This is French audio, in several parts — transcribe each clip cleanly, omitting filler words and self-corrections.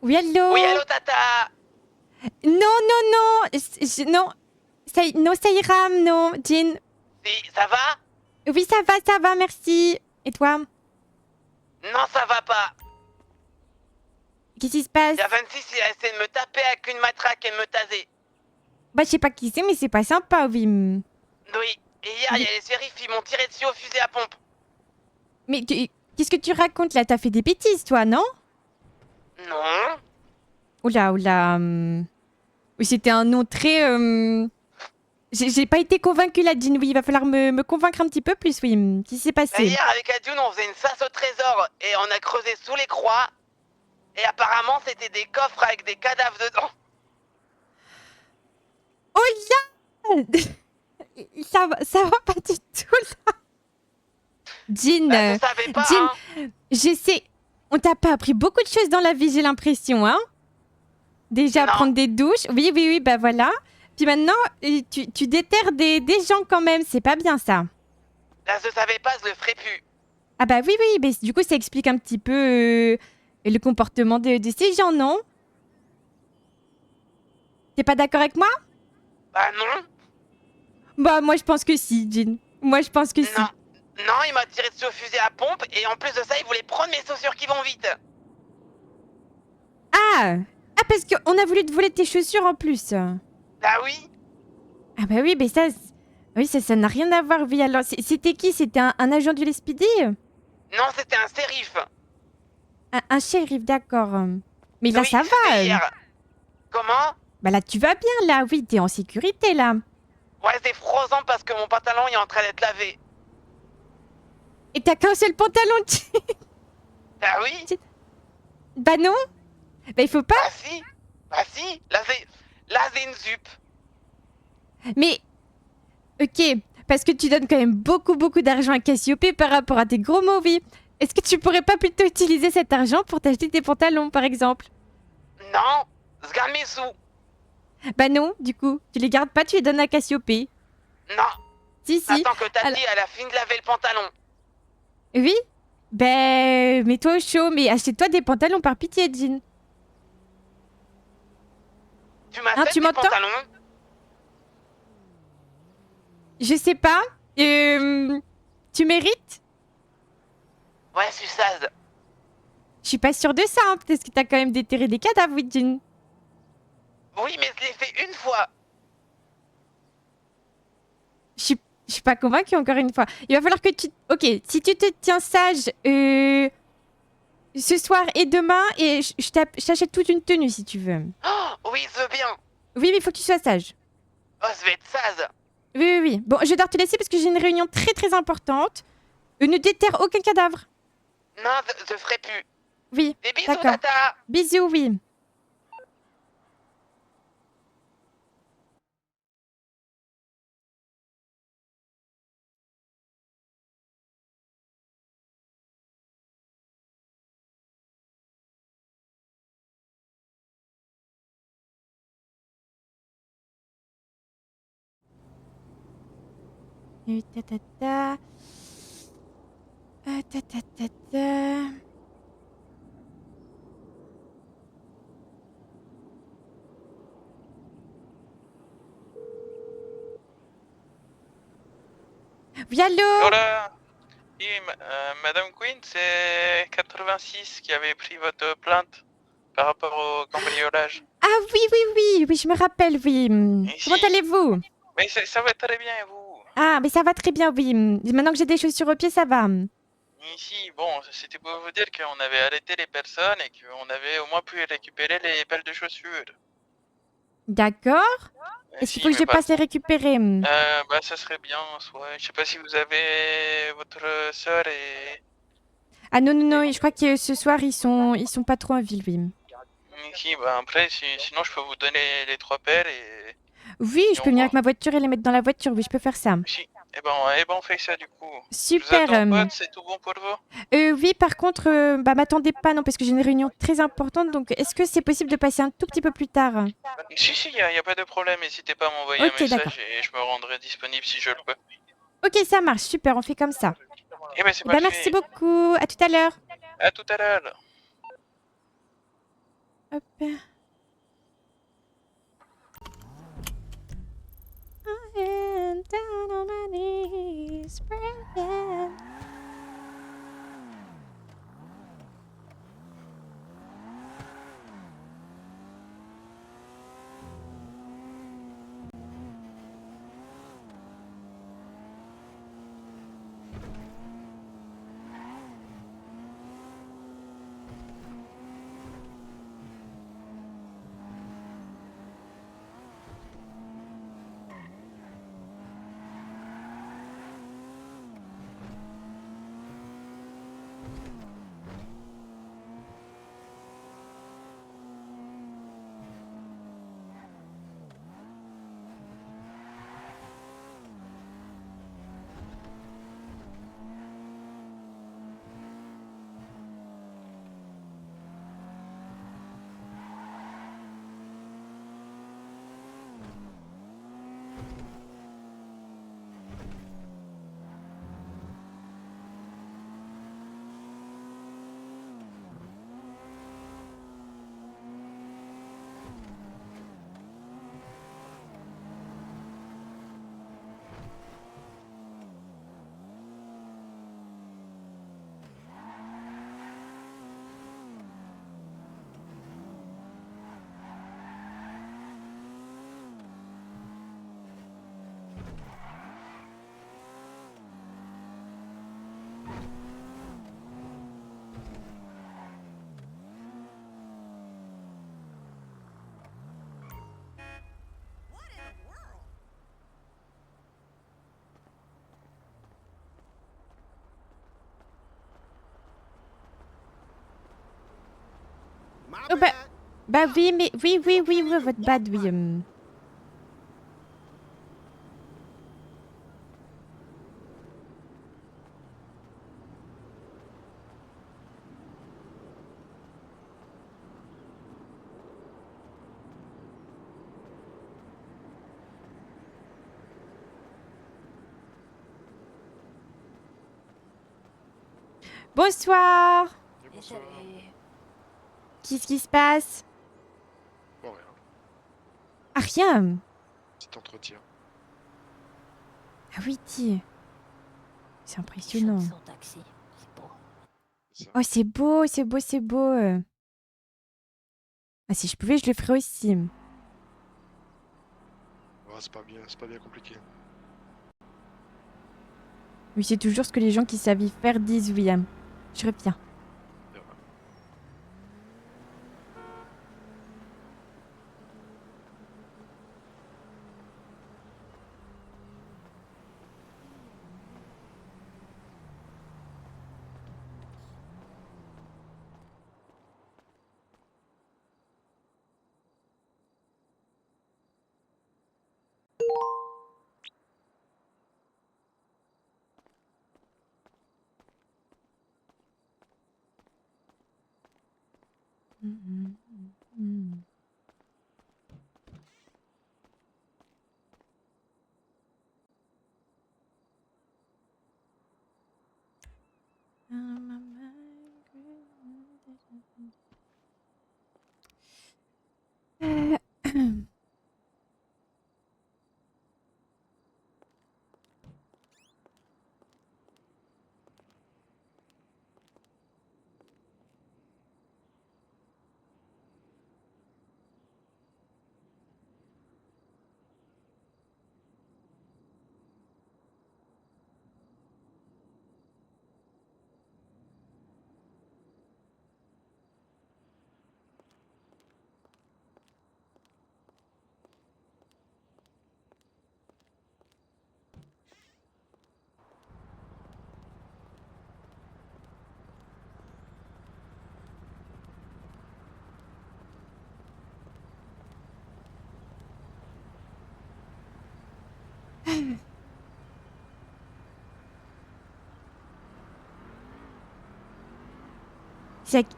Oui, allô? Oui, allô, Tata. Non, non, non, non, non, ça ira, non, Jean. Si, ça va? Oui, ça va, merci. Et toi? Non, ça va pas. Qu'est-ce qui se passe? Il y a 26, il a essayé de me taper avec une matraque et de me taser. Bah, je sais pas qui c'est, mais c'est pas sympa, oui. Oui, et hier, il y a les shérifs, ils m'ont tiré dessus au fusil à pompe. Mais qu'est-ce que tu racontes là? T'as fait des bêtises, toi, non? Non. Oula, oula. Oui, c'était un nom très. J'ai pas été convaincue là, Jean. Oui, il va falloir me convaincre un petit peu plus, oui. Qu'est-ce qui s'est Bah, passé? hier, avec Adjoun, on faisait une chasse au trésor et on a creusé sous les croix. Et apparemment, c'était des coffres avec des cadavres dedans. Oh là! Ça va pas du tout là. Jean, Bah, je savais pas, Jean, hein. je sais. On t'a pas appris beaucoup de choses dans la vie, j'ai l'impression, hein? Déjà, Non. prendre des douches. Oui, oui, oui, bah voilà. Puis maintenant, tu déterres des gens quand même. C'est pas bien ça. Là, je savais pas, je le ferais plus. Ah bah oui, oui, mais du coup, ça explique un petit peu le comportement de ces gens, non? T'es pas d'accord avec moi? Bah, non. Bah moi, je pense que si, Jean. Moi, je pense que Non. si. Non, il m'a tiré dessus au fusil à pompe et en plus de ça, il voulait prendre mes chaussures qui vont vite. Ah! Ah, parce qu'on a voulu te voler tes chaussures en plus. Bah oui. Ah bah oui, mais ça... Oui, ça n'a rien à voir, oui. Alors, c'était qui? C'était un agent du LSPD? Non, c'était un shérif. Un shérif, d'accord. Mais là, Oui, ça c'était va. hier. Comment? Bah là, tu vas bien, là. Oui, t'es en sécurité, là. Ouais, c'est froissant parce que mon pantalon il est en train d'être lavé. Et t'as qu'un seul pantalon de... Bah oui. Bah non. Bah il faut pas. Bah si. Bah si. Là c'est une zup. Mais... Ok, parce que tu donnes quand même beaucoup, beaucoup d'argent à Cassiope par rapport à tes gros mots, oui. Est-ce que tu pourrais pas plutôt utiliser cet argent pour t'acheter des pantalons, par exemple? Non. Je garde mes sous. Bah non, du coup. Tu les gardes pas, tu les donnes à Cassiope. Non. Si, si. Attends que Alors... Tati elle a fini de laver le pantalon. Oui. Ben... Mets-toi au chaud, mais achète-toi des pantalons par pitié, Jean. Tu Hein, m'achètes tu des m'entends? pantalons? Je sais pas. Tu mérites? Ouais, je suis sage. Je suis pas sûre de ça, hein, parce que t'as quand même déterré des cadavres, oui, Jean. Oui, mais je l'ai fait une fois. Je suis pas convaincue encore une fois. Il va falloir que tu... Ok, si tu te tiens sage ce soir et demain, et je t'achète toute une tenue si tu veux. Oh, oui, je veux bien. Oui, mais il faut que tu sois sage. Oh, je vais être sage. Oui, oui, oui. Bon, je vais devoir te laisser parce que j'ai une réunion très très importante. Ne déterre aucun cadavre. Non, je ferai plus. Oui, Des bisous, d'accord. Tata. Bisous, oui. Ta ta ta. Ta ta ta ta. Oui, allô? Voilà. Oui, Madame Quinn, c'est 86 qui avait pris votre plainte par rapport au cambriolage. Ah oui, oui, oui, oui, je me rappelle, oui. Comment Ici, allez-vous? mais ça va très bien, et vous? Ah, mais ça va très bien, oui. Maintenant que j'ai des chaussures aux pieds, ça va. Ici, bon, c'était pour vous dire qu'on avait arrêté les personnes et qu'on avait au moins pu récupérer les paires de chaussures. D'accord. Est-ce qu'il Si, faut que mais je par passe les récupérer? bah, ça serait bien, soit. Je sais pas si vous avez votre sœur et... Ah non, non, non, je crois que ce soir, ils sont pas trop en ville, oui. Ici, bah après, sinon je peux vous donner les 3 paires Oui, et je peux on venir va. avec ma voiture et les mettre dans la voiture, oui, je peux faire ça. Si. Eh ben, on fait ça du coup. Je vous Super. attends pas, c'est tout bon pour vous? Oui, par contre, bah, m'attendez pas, non, parce que j'ai une réunion très importante, donc est-ce que c'est possible de passer un tout petit peu plus tard? Si, y a pas de problème, n'hésitez pas à m'envoyer un Ok, d'accord. message et je me rendrai disponible si je le peux. Ok, ça marche, super, on fait comme ça. Eh ben c'est Bah, merci parfait. beaucoup, à tout à l'heure. À tout à l'heure. Hop. I am down on my knees, praying. Oh bah oui, mais oui, votre bad, oui. Bonsoir. Bonsoir. Qu'est-ce qui se passe? Bon, rien. Ah, rien. Petit entretien. Ah oui, dis. C'est impressionnant. Son taxi, c'est beau. C'est ça. Oh, c'est beau, c'est beau, c'est beau. Ah, si je pouvais, je le ferais aussi. Ouais, c'est pas bien compliqué. Oui, c'est toujours ce que les gens qui savent y faire disent, William. Je reviens.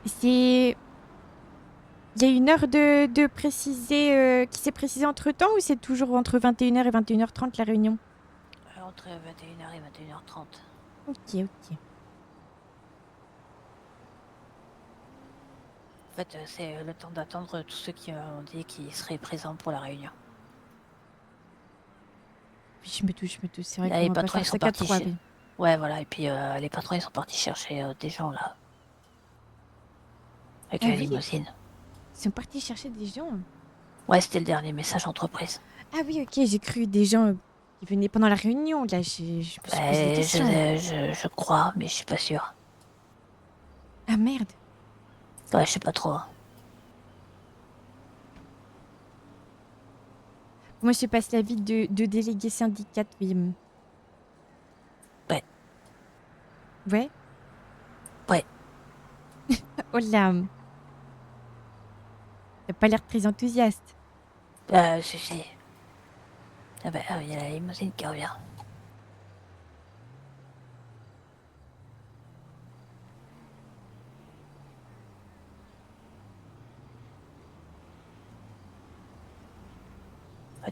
C'est... Il y a une heure de préciser, qui s'est précisée entre-temps ou c'est toujours entre 21h et 21h30 la réunion? Entre 21h et 21h30. Ok, ok. fait, c'est le temps d'attendre tous ceux qui ont dit qu'ils seraient présents pour la réunion. Puis je me touche. C'est vrai Là, qu'on les va pas patrons, faire ils ça sont qu'à partis 3, chez... oui. Ouais, voilà, et puis les patrons, ils sont partis chercher des gens, là. Avec Ah la oui? limousine. Ils sont partis chercher des gens. Ouais, c'était le dernier message entreprise. Ah oui, ok, j'ai cru des gens qui venaient pendant la réunion. Là, je me suis posé des questions. Je crois, mais je suis pas sûr. Ah merde. Ouais, je sais pas trop. Moi, je passe la vie de délégué syndicat, oui. Ouais. Ouais? Ouais. Oh là. T'as pas l'air très enthousiaste. Si. Ah bah, il y a la limousine qui revient.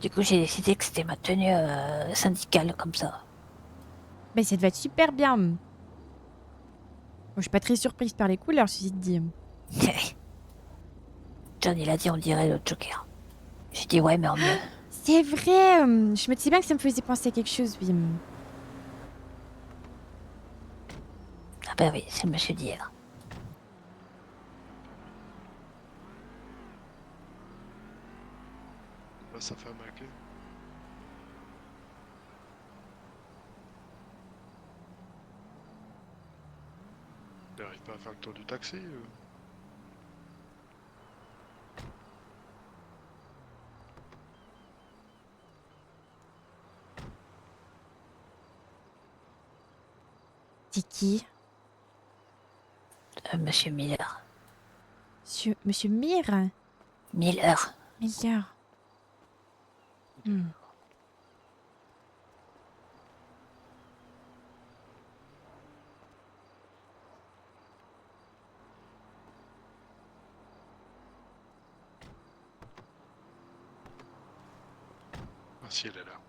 Du coup, j'ai décidé que c'était ma tenue syndicale, comme ça. Mais ça te va être super bien. Bon, je suis pas très surprise par les couleurs, ceci dit. John, il a dit on dirait le Joker. J'ai dit ouais, mais en mieux. C'est vrai. Je me disais bien que ça me faisait penser à quelque chose, oui. Ah bah oui, c'est le monsieur d'hier. Là, sa femme à la clé. Il arrive pas à faire le tour du taxi C'est qui? Monsieur Miller. Monsieur Mir? Miller. Miller. Hmm. Ah si, elle est là.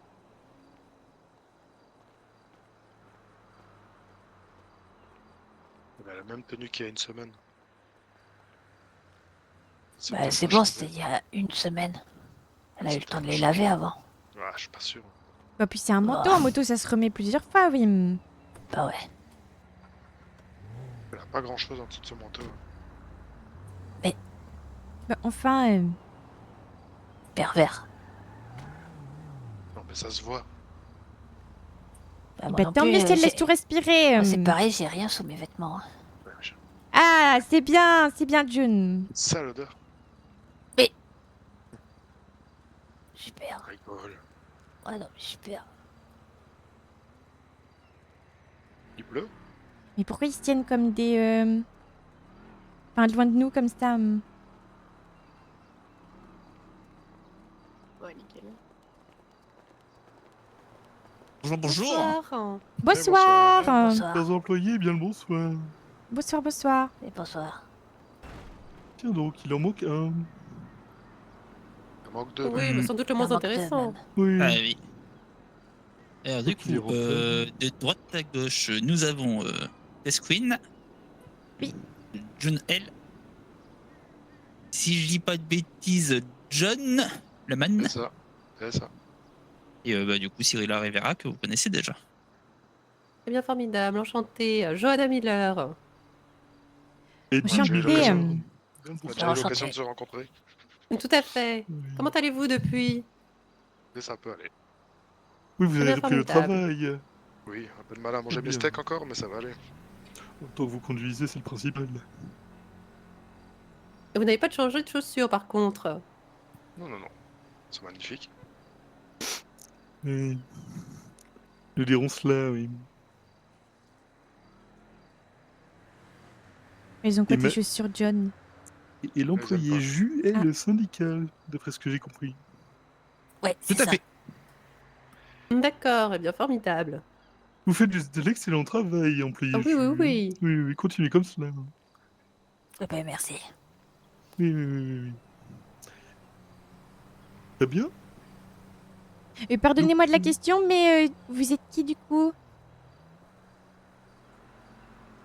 Elle a la même tenue qu'il y a une semaine. Bah, peut-être c'est pas bon, changé. c'était il y a une semaine. Elle a eu C'est le temps de peut-être les pas changé. laver avant. Ah, je suis pas sûr. Bah, puis c'est un manteau. Un manteau, ça se remet plusieurs fois, oui. Bah ouais. Elle a pas grand-chose en dessous de son manteau. Bah, enfin. Pervers. Non, mais ça se voit. Bah, moi Bah, non tant plus, mieux si elle j'ai- laisse tout respirer. Moi, c'est pareil, j'ai rien sous mes vêtements. Hein. Ouais, Ah, c'est bien, June. ça l'odeur. Super. Rigole. Ouais, non, mais super. Il pleut. Mais pourquoi ils se tiennent comme des. Enfin, loin de nous, comme ça. Ouais, nickel. Bonjour, bonjour. Bonsoir. Bonsoir. Bonsoir. Chers employés, bien le bonsoir. Bonsoir. Et bonsoir. Tiens donc, il en manque un. Il manque deux. Oui, mais sans doute le moins Un manque de intéressant. même. Oui. Ah oui. Alors du qu'il est coup, rentré. de droite à gauche, nous avons Tess Queen. Oui. John L. Si je dis pas de bêtises, John, le man. C'est ça. C'est ça. Et bah, du coup, Cyrilla Rivera, que vous connaissez déjà. C'est bien formidable, enchanté. Johanna Miller. Et Enchantée, Jimmy l'occasion. Lawson. On Bien a le déjà eu Enchanté. l'occasion de se rencontrer. Tout à fait. Oui. Comment allez-vous depuis? Mais ça peut aller. Oui, vous Très avez bien, repris le formidable. travail. Oui, un peu de mal à manger Très mes bien. steaks encore, mais ça va aller. Tant que vous conduisez, c'est le principal. Et vous n'avez pas de changé de chaussures par contre. Non. C'est magnifique. Oui. Nous dirons cela, oui. Ils ont quoi Et tes ma- chaussures, John? Et l'employé pas. Jus est Ah. le syndical, d'après ce que j'ai compris. Ouais, Tout c'est à ça. fait. D'accord, et bien formidable. Vous faites de l'excellent travail, employé Ah oui, oui, Jus. oui. Oui, continuez comme cela. Eh ben, merci. Oui. Très bien. Et pardonnez-moi de la question, mais vous êtes qui du coup?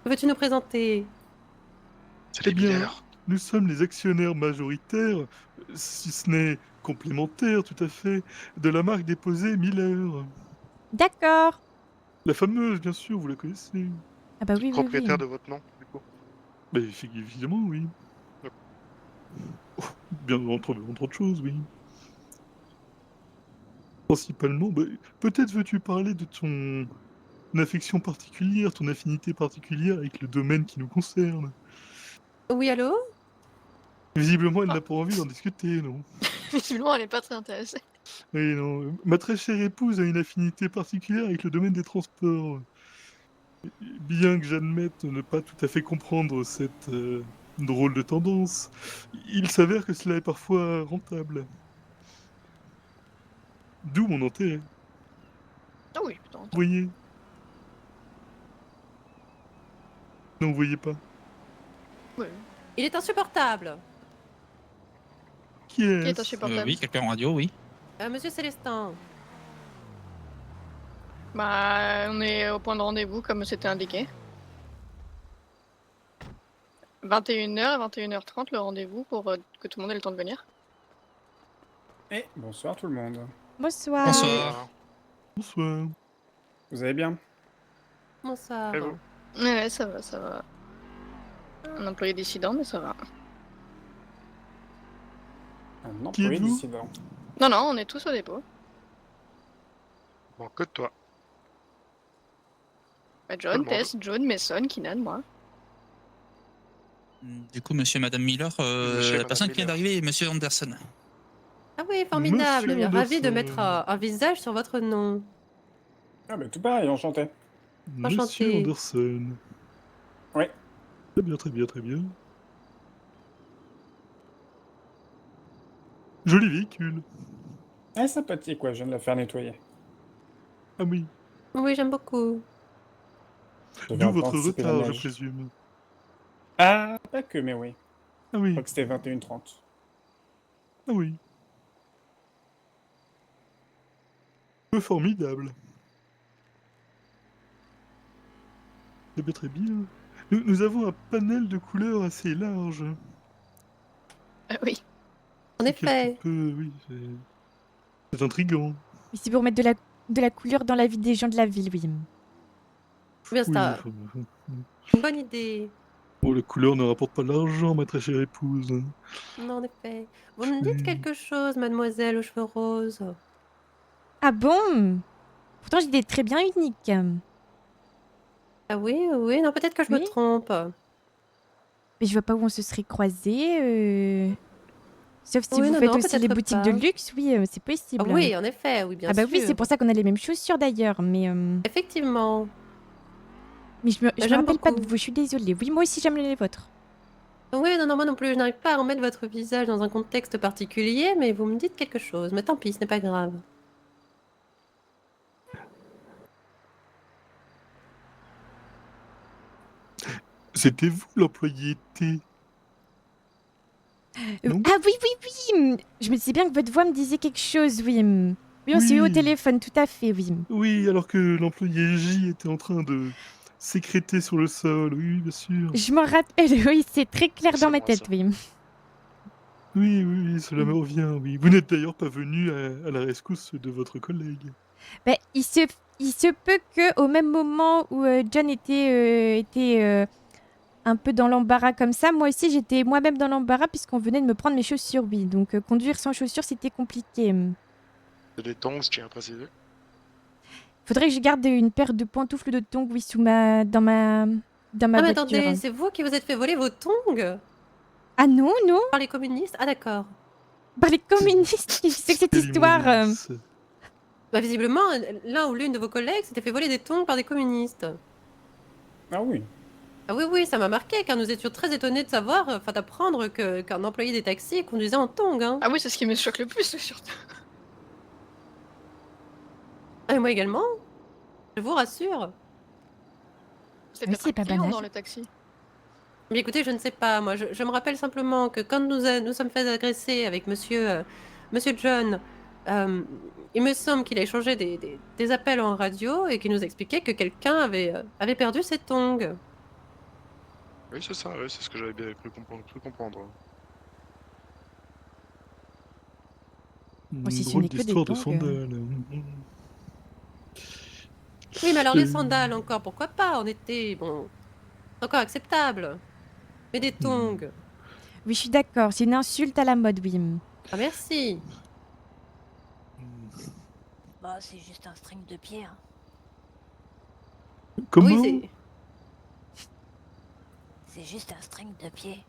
Veux-tu nous présenter? C'est les Eh bien, Miller. nous sommes les actionnaires majoritaires, si ce n'est complémentaires tout à fait, de la marque déposée Miller. D'accord. La fameuse, bien sûr, vous la connaissez. Ah bah oui, oui, oui. Propriétaire de votre nom, du coup. Bah, évidemment, oui. Oh, bien, entre autres choses, oui. Principalement, bah, peut-être veux-tu parler de ton affection particulière, ton affinité particulière avec le domaine qui nous concerne. Oui, allô? Visiblement, elle n'a pas envie d'en discuter, non? Visiblement, elle est pas très intéressée. Oui, non. Ma très chère épouse a une affinité particulière avec le domaine des transports. Bien que j'admette ne pas tout à fait comprendre cette drôle de tendance, il s'avère que cela est parfois rentable. D'où mon intérêt, Ah oui, putain. vous voyez? Non, vous voyez pas. Ouais. Il est insupportable. Qui Qui est est-ce? insupportable. Oui, quelqu'un en radio, oui. Monsieur Célestin. Bah, on est au point de rendez-vous comme c'était indiqué. 21h à 21h30 le rendez-vous pour que tout le monde ait le temps de venir. Et bonsoir tout le monde. Bonsoir. Bonsoir. Bonsoir. Vous allez bien? Bonsoir. Et vous? Ouais, ça va, ça va. Un employé dissident, mais ça va. Un Qui employé êtes-vous? dissident. Non, non, on est tous au dépôt. Bon, que de toi. Bah, Tout John, le monde. Tess, John, Mason, Kinan, moi. Du coup, monsieur et madame Miller, Monsieur et la madame personne qui vient Miller. d'arriver est monsieur Anderson. Ah oui, formidable. Monsieur Bien ravi de Anderson. mettre un visage sur votre nom. Ah bah tout pareil, enchanté. Monsieur Enchanté. Anderson. Oui. Très bien, très bien, très bien. Joli véhicule. Ah, sympathique, quoi, je viens de la faire nettoyer. Ah oui. Oui, j'aime beaucoup. Je vais D'où un peu votre anticiper la retard, je neige. présume. Ah, pas que, mais oui. Ah Je oui, crois que c'était 21h30. ah oui. Peu formidable. Eh bien, très bien. Nous avons un panel de couleurs assez large. Oui. En C'est effet. quelque peu, oui, c'est intriguant. Mais c'est pour mettre de la couleur dans la vie des gens de la ville, oui. Bien, Oui, ça. enfin, Une bonne idée. bon, la couleur ne rapporte pas de l'argent, ma très chère épouse. Non, en effet. Vous me dites Oui. quelque chose, mademoiselle aux cheveux roses? Ah bon? Pourtant, j'ai des traits bien uniques. Ah oui, oui, non, peut-être que je me Oui. trompe. Mais je vois pas où on se serait croisés. Sauf si Oui, vous non, faites non, aussi les peut-être boutiques de pas. luxe, oui, c'est Ah possible. oui, en effet, oui, bien Ah bah sûr. oui, c'est pour ça qu'on a les mêmes chaussures d'ailleurs, Effectivement. mais je me J'aime rappelle pas de beaucoup. vous, je suis désolée. Oui, moi aussi j'aime les vôtres. Oui, non, non, moi non plus, je n'arrive pas à remettre votre visage dans un contexte particulier, mais vous me dites quelque chose. Mais tant pis, ce n'est pas grave. C'était vous l'employé T. Non. Ah oui, oui, oui. Je me disais bien que votre voix me disait quelque chose, oui. Oui, on s'est eu au Oui. téléphone, tout à fait, oui. Oui, alors que l'employé J était en train de sécréter sur le sol. Oui, bien sûr. Je m'en rappelle, oui, c'est très clair dans C'est ma moi, tête, ça. oui. Oui, oui, oui, cela me revient, oui. Vous n'êtes d'ailleurs pas venu à la rescousse de votre collègue. Ben, il se peut que au même moment où John était un peu dans l'embarras comme ça, moi aussi j'étais moi-même dans l'embarras puisqu'on venait de me prendre mes chaussures, oui. Donc conduire sans chaussures, c'était compliqué. C'est des tongs, je tiens à préciser. Faudrait que je garde une paire de pantoufles de tongs, oui, dans ma Ah, mais voiture. attendez, c'est vous qui vous êtes fait voler vos tongs Ah non, non, par les communistes? Ah, d'accord. par les communistes. Qu'est-ce que c'est que cette Quelle histoire immondice. Bah, visiblement, l'un ou l'une de vos collègues s'était fait voler des tongs par des communistes. Ah oui. Ah oui, oui, ça m'a marqué, car nous étions très étonnés de savoir, enfin d'apprendre qu'un employé des taxis conduisait en tongs. Hein. Ah oui, c'est ce qui me choque le plus, surtout. Ah, et moi également. Je vous rassure. C'était Oui, c'est pas un client banal. dans le taxi. Mais écoutez, je ne sais pas, moi, je me rappelle simplement que quand nous sommes fait agresser avec monsieur John, il me semble qu'il a échangé des appels en radio et qu'il nous expliquait que quelqu'un avait perdu ses tongs. Oui, c'est ça, ouais, c'est ce que j'avais bien cru comprendre. Aussi, ce Drôle n'est que des d'histoire de tongs. sandales. Oui, mais alors les Euh, sandales encore, pourquoi pas en été? Bon, c'est encore acceptable. Mais des tongs. Oui, je suis d'accord. C'est une insulte à la mode, oui. Ah, merci. Bah, c'est juste un string de pied. Hein. Oui, Comment? c'est. C'est juste un string de pied.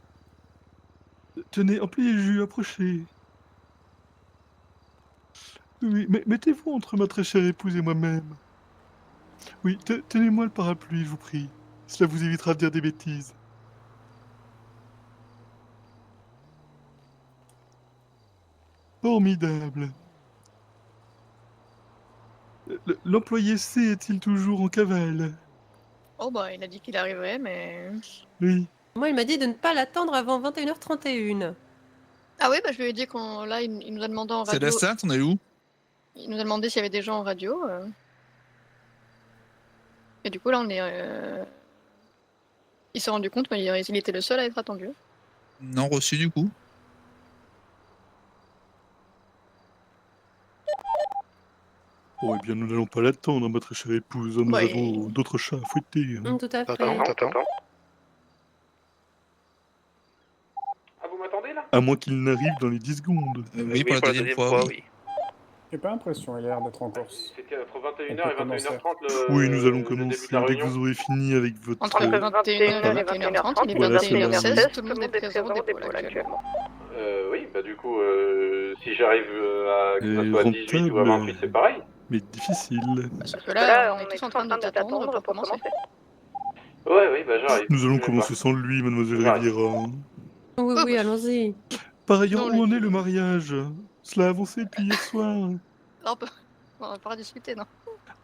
Tenez, employé jus, approchez. Oui, mais mettez-vous entre ma très chère épouse et moi-même. Oui, tenez-moi le parapluie, je vous prie. Cela vous évitera de dire des bêtises. Formidable. L'employé C est-il toujours en cavale? Oh bah, il a dit qu'il arriverait, mais... Oui. Moi, il m'a dit de ne pas l'attendre avant 21h31. Ah oui, bah je lui ai dit qu'on... Là, il nous a demandé en C'est la radio... stat, on est où? Il nous a demandé s'il y avait des gens en radio. Et du coup, là, on est... Il s'est rendu compte, mais il était le seul à être attendu. Non reçu du coup. Oh, eh bien, nous n'allons pas l'attendre, ma très chère épouse. Nous Ouais. avons d'autres chats à fouetter. Tout à fait. T'attends. Ah, vous m'attendez là? À moins qu'il n'arrive dans les 10 secondes. Oui, pour la deuxième fois, oui. J'ai pas l'impression, il a l'air d'être en course. C'était entre On 21h peut et commencer. 21h30 Oui, nous allons le début commencer. de la Dès que réunion. vous aurez fini avec votre... Entre 21h et 21h30, il est Voilà, c'est 21h16, là. tout le monde est présent au dépôt actuellement. Oui, bah du coup, si j'arrive à que ça soit à 18 ou à Rentable, 28, c'est pareil. mais difficile. Parce que là, on est tous en train de t'attendre pour commencer. Oui, bah j'arrive. Nous allons Je vais commencer pas. sans lui, mademoiselle J'arrive. Riviera. Oui, Oh, oui, bah, allons-y. Par ailleurs, Non, où en lui- est le mariage? Cela a avancé depuis hier soir. Là, on va pas discuter, non.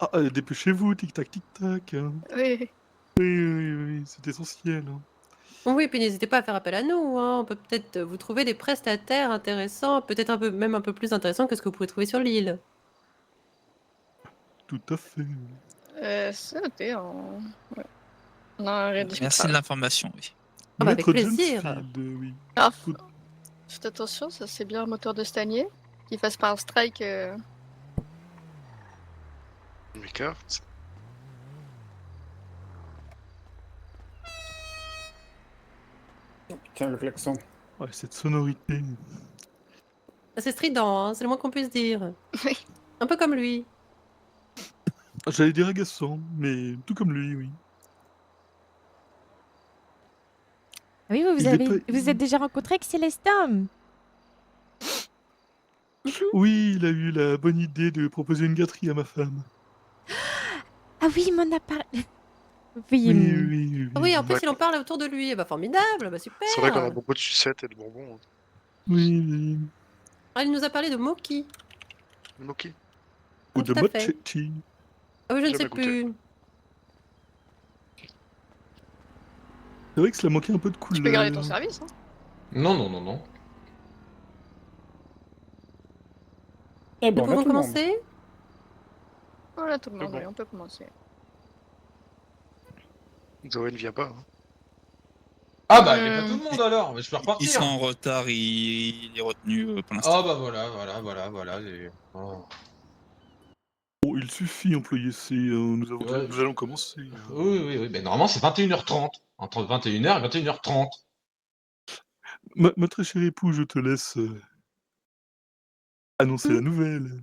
Ah, dépêchez-vous, tic-tac, tic-tac. Oui. Oui, c'est essentiel. Oui, puis n'hésitez pas à faire appel à nous. Hein. On peut peut-être vous trouver des prestataires intéressants, peut-être même un peu plus intéressants que ce que vous pouvez trouver sur l'île. Tout à fait. C'est noté. Ouais. On en rediscutera. Merci de l'information, oui. Ah bah, avec Maître plaisir. Johnsfield, oui. Ah, Faut- faites attention, ça c'est bien un moteur de stanier. Qu'il fasse pas un strike. Mes cartes. Tiens, le klaxon. Ouais, cette sonorité. C'est strident, hein, c'est le moins qu'on puisse dire. Oui. Un peu comme lui. J'allais dire agaçant, mais tout comme lui, oui. Ah oui, Il est pas- vous êtes déjà rencontré avec Célestin? Oui, il a eu la bonne idée de proposer une gâterie à ma femme. Ah oui, il m'en a parlé. Oui, Oui, oui, oui. Ah oui, en plus, Ouais. il en parle autour de lui. Bah, formidable, bah, super. C'est vrai qu'on a beaucoup de sucettes et de bonbons. Oui. Ah, il nous a parlé de Moki. Moki. Ou de Tout à fait. mochetti. Ah oui, je ne Jamais sais goûté. plus. C'est vrai que cela manquait un peu de Tu peux garder ton couleur. service. Hein. Non. Eh Nous bon, pouvons tout le monde. commencer? Voilà tout le monde, bon. oui, on peut commencer. Zoé ne vient pas. Hein. Ah bah, il n'y a pas tout le monde alors, mais je peux Ils repartir. sont en retard, il est retenu pour l'instant. Ah bah voilà. Oh. Oh, il suffit, employé C. Ouais. Nous allons commencer. Oui, mais normalement c'est 21h30. Entre 21h et 21h30. Ma très chère épouse, je te laisse annoncer la nouvelle.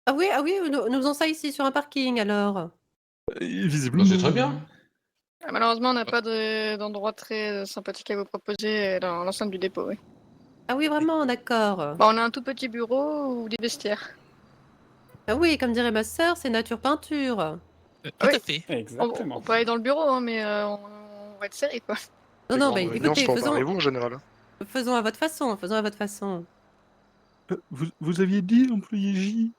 Ah oui, nous faisons ça ici, sur un parking, alors. Et visiblement. Bah, c'est très bien. Malheureusement, on n'a pas d'endroit très sympathique à vous proposer dans l'enceinte du dépôt. Oui. Ah oui, vraiment, d'accord. Bon, on a un tout petit bureau ou des vestiaires. Ah oui, comme dirait ma sœur, c'est nature peinture. Tout Oui. à fait. Exactement. On peut aller dans le bureau, hein, mais on va être serré, quoi. Non, Les non, grandes bah réunions écoutez, se font par vous en général. Hein. faisons à votre façon. Vous aviez dit, employé J?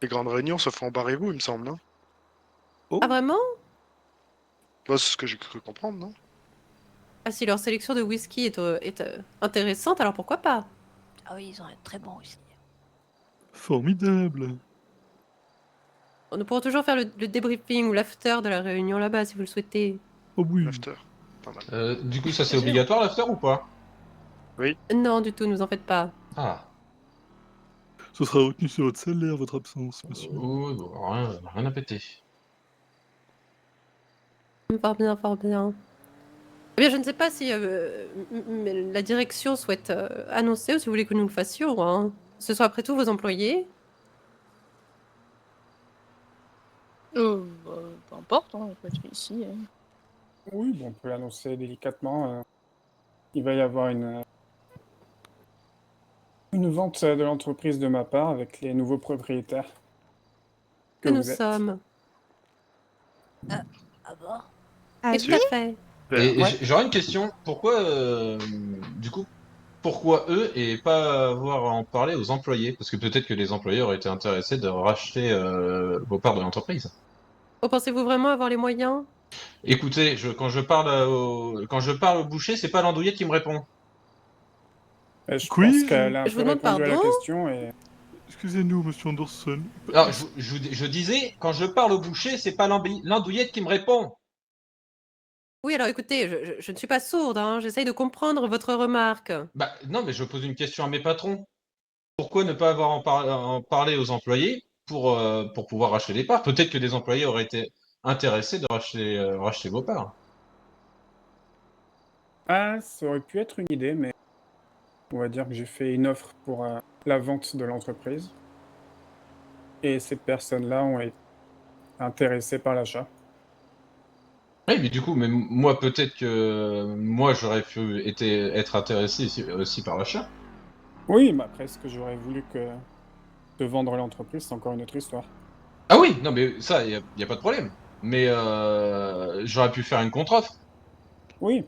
Les grandes réunions se font en barrez-vous, il me semble. Hein. Oh, Ah vraiment? Bah, c'est ce que j'ai cru comprendre, non? Ah si leur sélection de whisky est intéressante, alors pourquoi pas? Ah oui, ils ont un très bon aussi. formidable. Nous pourrons toujours faire le débriefing ou l'after de la réunion là-bas si vous le souhaitez. Oh oui. L'after. Pas mal. Du coup, ça c'est obligatoire l'after ou pas? Non, du tout, ne vous en faites pas. Ah. Ce sera retenu sur votre salaire, votre absence, monsieur. Oui, bon, rien à péter. Fort bien, fort bien. Eh bien, je ne sais pas si la direction souhaite annoncer ou si vous voulez que nous le fassions. Hein. Ce sont après tout vos employés. Bah, peu importe, hein, on peut être ici. Hein. Oui, bon, on peut l'annoncer délicatement. Il va y avoir une vente de l'entreprise de ma part avec les nouveaux propriétaires Que que nous vous êtes. sommes. Ah bon? Ah Et oui? tout à fait. Et Ouais. j'aurais une question. Pourquoi, du coup, pourquoi eux et pas avoir à en parler aux employés? Parce que peut-être que les employés auraient été intéressés de racheter vos parts de l'entreprise. Oh, pensez-vous vraiment avoir les moyens? Écoutez, quand je parle au boucher, c'est pas l'andouillette qui me répond. Je pense Quiz? qu'elle a un Je peu vous demande répondu à la pardon? question et Excusez-nous, monsieur Anderson. Alors, je disais, quand je parle au boucher, c'est pas l'andouillette qui me répond. Oui, alors écoutez, je ne suis pas sourde, hein, j'essaye de comprendre votre remarque. Bah, non, mais je pose une question à mes patrons. Pourquoi ne pas avoir en parler aux employés pour pouvoir racheter les parts? Peut-être que des employés auraient été intéressés de racheter vos parts. ah, ça aurait pu être une idée, mais on va dire que j'ai fait une offre pour la vente de l'entreprise et ces personnes-là ont été intéressées par l'achat. Oui, mais du coup, moi, peut-être que moi, j'aurais pu être intéressé aussi par l'achat. Oui, mais après, ce que j'aurais voulu que de vendre l'entreprise, c'est encore une autre histoire. Ah oui, non, mais ça, y a pas de problème. Mais j'aurais pu faire une contre-offre. Oui,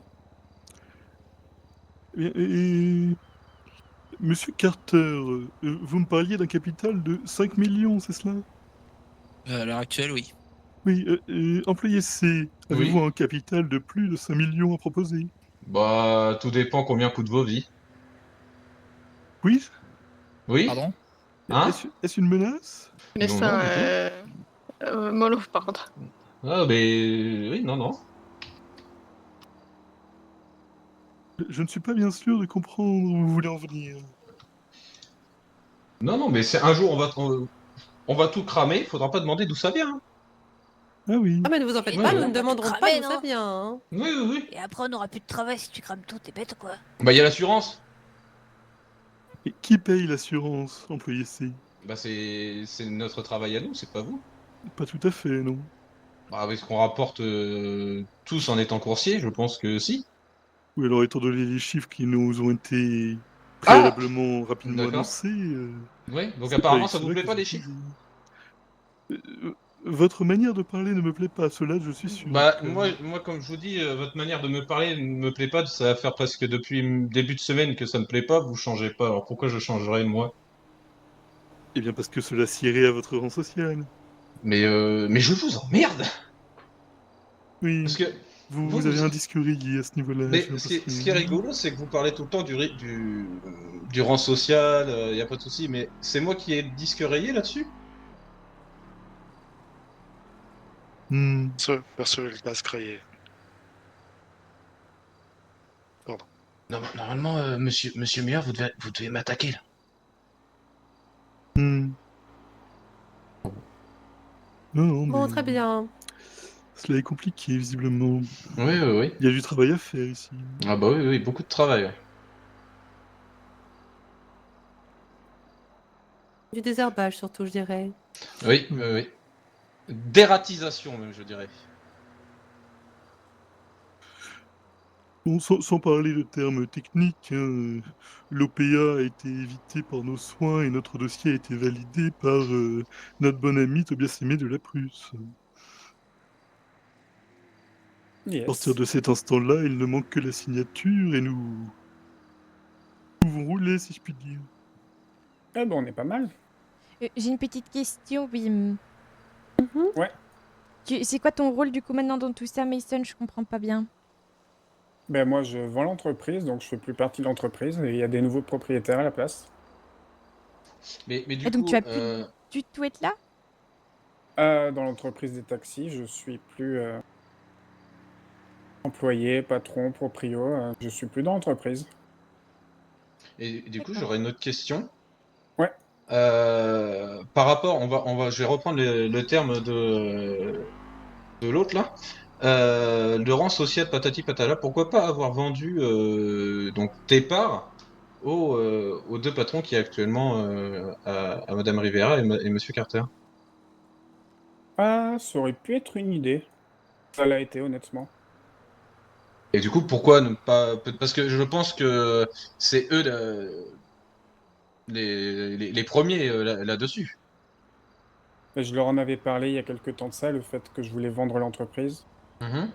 Et monsieur Carter, vous me parliez d'un capital de 5 millions, c'est cela? À l'heure actuelle, oui. Oui, employé C, avez-vous Oui. un capital de plus de 5 millions à proposer? Bah, tout dépend combien coûtent vos vies. Oui? Oui? Pardon? Hein? Est-ce une menace? Non, non, Laissez du tout. mollo, par contre. Ah, mais oui, non, non. Je ne suis pas bien sûr de comprendre où vous voulez en venir. Non, non, mais c'est un jour, on va tout cramer, faudra pas demander d'où ça vient. Hein. Ah oui. Ah, mais ne vous en faites Ouais, pas, ouais. nous ne On va tout demanderons pas cramer, d'où ça non? vient. Hein. Oui, oui, oui. Et après, on n'aura plus de travail si tu crames tout, t'es bête ou quoi? Bah, il y a l'assurance. Et qui paye l'assurance, employé C? Bah, c'est notre travail à nous, c'est pas vous. Pas tout à fait, non. Bah, avec ce qu'on rapporte tous en étant coursier, je pense que si. Oui, alors étant donné les chiffres qui nous ont été Ah! préalablement rapidement D'accord. annoncés, Oui, donc c'est pas apparemment, avec ça vous cela plaît que pas je les vais chiffres? payer. Votre manière de parler ne me plaît pas, cela je suis sûr. Bah, moi, comme je vous dis, votre manière de me parler ne me plaît pas. Ça va faire presque depuis début de semaine que ça me plaît pas. Vous changez pas. Alors pourquoi je changerais, moi? Eh bien parce que cela siérait à votre rang social. Mais je vous emmerde! Oui, Parce que vous avez un disque rayé à ce niveau-là, mais j'ai l'impression. ce qui est rigolo, c'est que vous parlez tout le temps du rang social, y a pas de souci, mais c'est moi qui ai le disque rayé là-dessus? Hmm. Perso, le passe créé. Pardon. Normalement, monsieur Muir, vous devez m'attaquer, là. Hmm. Non, Bon, mais très bien. cela est compliqué, visiblement. Oui, oui, oui. Il y a du travail à faire ici. Ah bah oui, oui, beaucoup de travail, ouais. Du désherbage, surtout, je dirais. Oui, oui, oui. Dératisation, même, je dirais. Bon, sans parler de termes techniques, hein, l'OPA a été évité par nos soins et notre dossier a été validé par notre bon ami Tobias Aimé de la Prusse. À partir yes. de cet instant-là, il ne manque que la signature et nous pouvons rouler, si je puis dire. Eh ben, on est pas mal. J'ai une petite question, Wim. Mhm. Ouais. C'est quoi ton rôle du coup maintenant dans tout ça, Mason? Je comprends pas bien. Ben, moi, je vends l'entreprise, donc je fais plus partie de l'entreprise et il y a des nouveaux propriétaires à la place. Mais Et du donc tu coup, vas plus du tout être là? Dans l'entreprise des taxis, je suis plus Employé, patron, proprio, je suis plus dans l'entreprise. Et du coup, j'aurais une autre question. Ouais. Par rapport, je vais reprendre le terme de l'autre là. Le rang social patati patala. Pourquoi pas avoir vendu donc tes parts aux deux patrons qui est actuellement à Madame Rivera et Monsieur Carter? Ah, ça aurait pu être une idée. Ça l'a été, honnêtement. Et du coup, pourquoi ne pas? Parce que je pense que c'est eux les premiers là-dessus. Et je leur en avais parlé il y a quelque temps de ça, le fait que je voulais vendre l'entreprise. Mhm.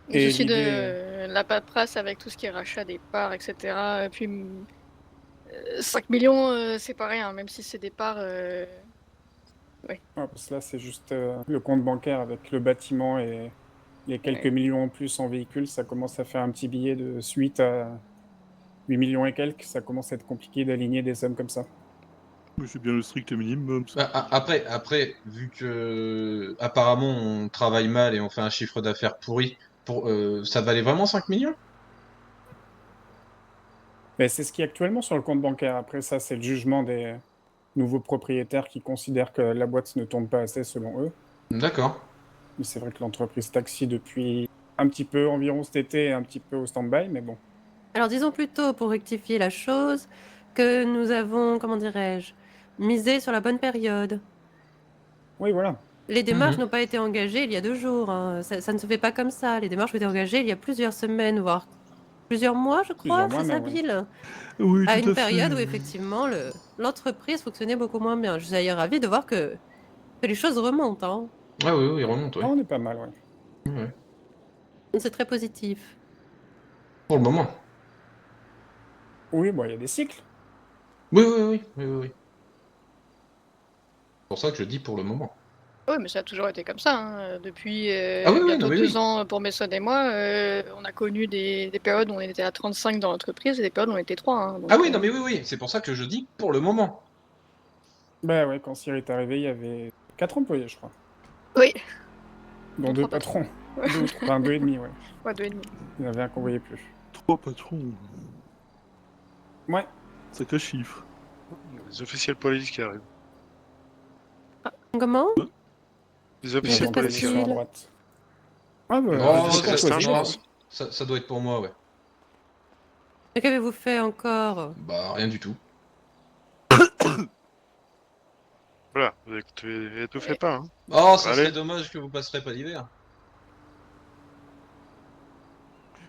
Le Et souci l'idée, de la paperasse avec tout ce qui est rachat des parts, etc. Et puis 5 millions, c'est pas rien, même si c'est des parts. parce que là, c'est juste le compte bancaire avec le bâtiment et les quelques Ouais. millions en plus en véhicule, ça commence à faire un petit billet de suite à 8 millions et quelques. Ça commence à être compliqué d'aligner des sommes comme ça. Mais c'est bien le strict minimum. Ça. Après, vu que apparemment on travaille mal et on fait un chiffre d'affaires pourri, ça valait vraiment 5 millions? Mais c'est ce qui est actuellement sur le compte bancaire. Après ça, c'est le jugement des nouveaux propriétaires qui considèrent que la boîte ne tourne pas assez selon eux. D'accord. Mais c'est vrai que l'entreprise taxi depuis un petit peu environ cet été est un petit peu au stand-by, mais bon. Alors disons plutôt, pour rectifier la chose, que nous avons, comment dirais-je, misé sur la bonne période. Oui, voilà. Les démarches Mhm. n'ont pas été engagées il y a 2 jours, hein. Ça ne se fait pas comme ça. Les démarches ont été engagées il y a plusieurs semaines, voire plusieurs mois, je crois, Plusieurs mois c'est ça, même, oui. Bill? Oui, À tout une à fait. période où effectivement l'entreprise fonctionnait beaucoup moins bien. Je suis d'ailleurs ravie de voir que les choses remontent, hein. Ah oui, oui, il remonte, oui. Ah, on est pas mal, ouais. Ouais. C'est très positif. Pour le moment. Oui, bon, il y a des cycles. Oui, oui, oui, oui, oui, oui. C'est pour ça que je dis pour le moment. Oui, mais ça a toujours été comme ça, hein. Depuis Ah oui, oui, non, bientôt mais 2 oui. ans pour Messon et moi, on a connu des périodes où on était à 35 dans l'entreprise et des périodes où on était 3, hein, Ah donc, oui, non, mais oui, oui. C'est pour ça que je dis pour le moment. Bah ouais, quand Cyril est arrivé, il y avait 4 employés, je crois. Oui. Dont Dont 2 3 patrons. patrons. 2 ou 3, enfin 2 et demi, ouais. Ouais, 2,5. Il y en avait un qu'on voyait plus. 3 patrons. Ouais. Sacré chiffre. Les officiels politiques qui arrivent. Comment? Les Ils officiels se entendent politiques sur la passe-t-il? arrivent. droite. Ah bah, Non, Oh, c'est discours l'instinct, je positif, pense. hein. ça doit être pour moi, ouais. Et qu'avez-vous fait encore? Bah, rien du tout. Voilà, vous étouffez pas, hein. Oh, Ça ça va serait aller. dommage que vous passerez pas l'hiver.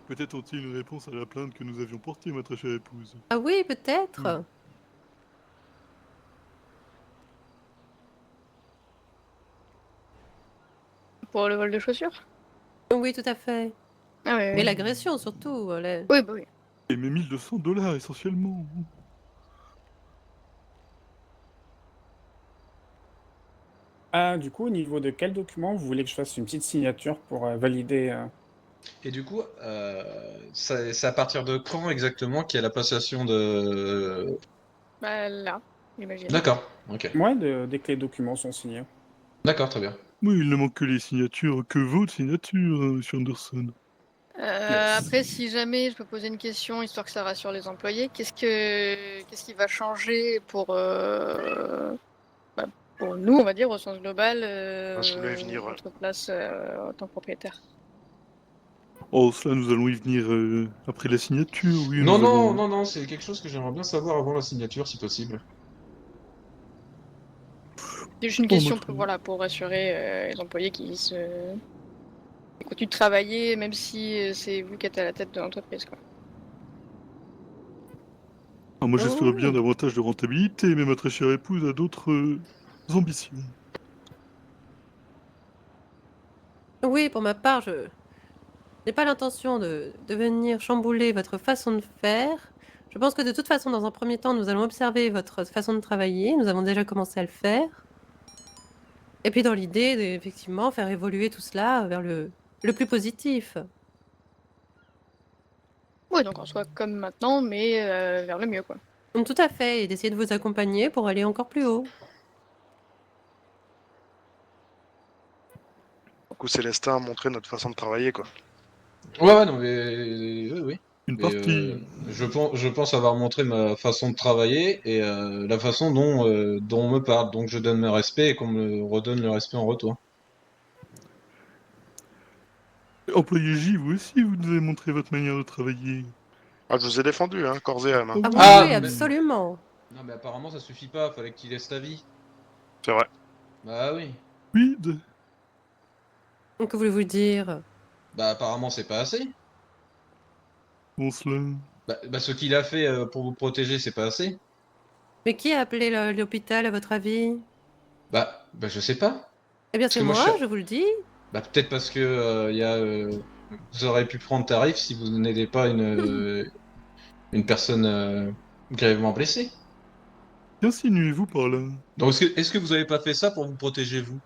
Peut-être ont-ils une réponse à la plainte que nous avions portée, ma très chère épouse. Ah oui, peut-être. Pour le vol de chaussures? Oui, tout à fait. Ah oui, Et oui. l'agression surtout. Oui, bah oui. Et mes $1,200 essentiellement. Ah, du coup, au niveau de quel document vous voulez que je fasse une petite signature pour valider Et du coup, c'est à partir de quand exactement qu'il y a la passation de... Bah là, j'imagine. D'accord, ok. Moi, dès que les documents sont signés. D'accord, très bien. Oui, il ne manque que les signatures, que votre signature, monsieur Anderson. Yes. Après, si jamais je peux poser une question, histoire que ça rassure les employés, qu'est-ce qui va changer pour nous, on va dire, au sens global, Parce qu'on va y venir. notre place en tant que propriétaire? Oh, cela, nous allons y venir après la signature, oui, Non, nous non, allons... non, non, c'est quelque chose que j'aimerais bien savoir avant la signature, si possible. C'est juste une Oh, moi, question très bien. voilà, pour rassurer les employés qui continuent de travailler, même si c'est vous qui êtes à la tête de l'entreprise, quoi. Ah, moi, j'espère bien Oh. davantage de rentabilité, mais ma très chère épouse a d'autres ambitions. Oui, pour ma part, je n'ai pas l'intention de venir chambouler votre façon de faire. Je pense que de toute façon, dans un premier temps, nous allons observer votre façon de travailler. Nous avons déjà commencé à le faire. Et puis dans l'idée d'effectivement faire évoluer tout cela vers le plus positif. Oui, donc en soit comme maintenant, mais vers le mieux, quoi. Donc, tout à fait, et d'essayer de vous accompagner pour aller encore plus haut. coup Célestin a montré notre façon de travailler, quoi. Ouais, non, mais oui. Une Et, partie. je pense avoir montré ma façon de travailler et la façon dont on me parle. Donc je donne mes respects et qu'on me redonne le respect en retour. Employé J, vous aussi, vous nous avez montré votre manière de travailler. Ah, je vous ai défendu, hein, corps et âme. Hein. Ah oui, Ah, oui, mais- absolument. Non, mais apparemment ça suffit pas, fallait que tu laisses ta vie. C'est vrai. Bah oui. Quid? Que voulez-vous dire? Bah apparemment c'est pas assez. Bon, cela. Bah ce qu'il a fait pour vous protéger, c'est pas assez. Mais qui a appelé l'hôpital, à votre avis? Bah je sais pas. Eh bien, Parce c'est que moi, moi, je vous le dis. Bah peut-être parce que vous aurez pu prendre tarif si vous n'aidez pas une personne grièvement blessée. Qu'insinuez-vous par là? Donc est-ce que vous avez pas fait ça pour vous protéger vous?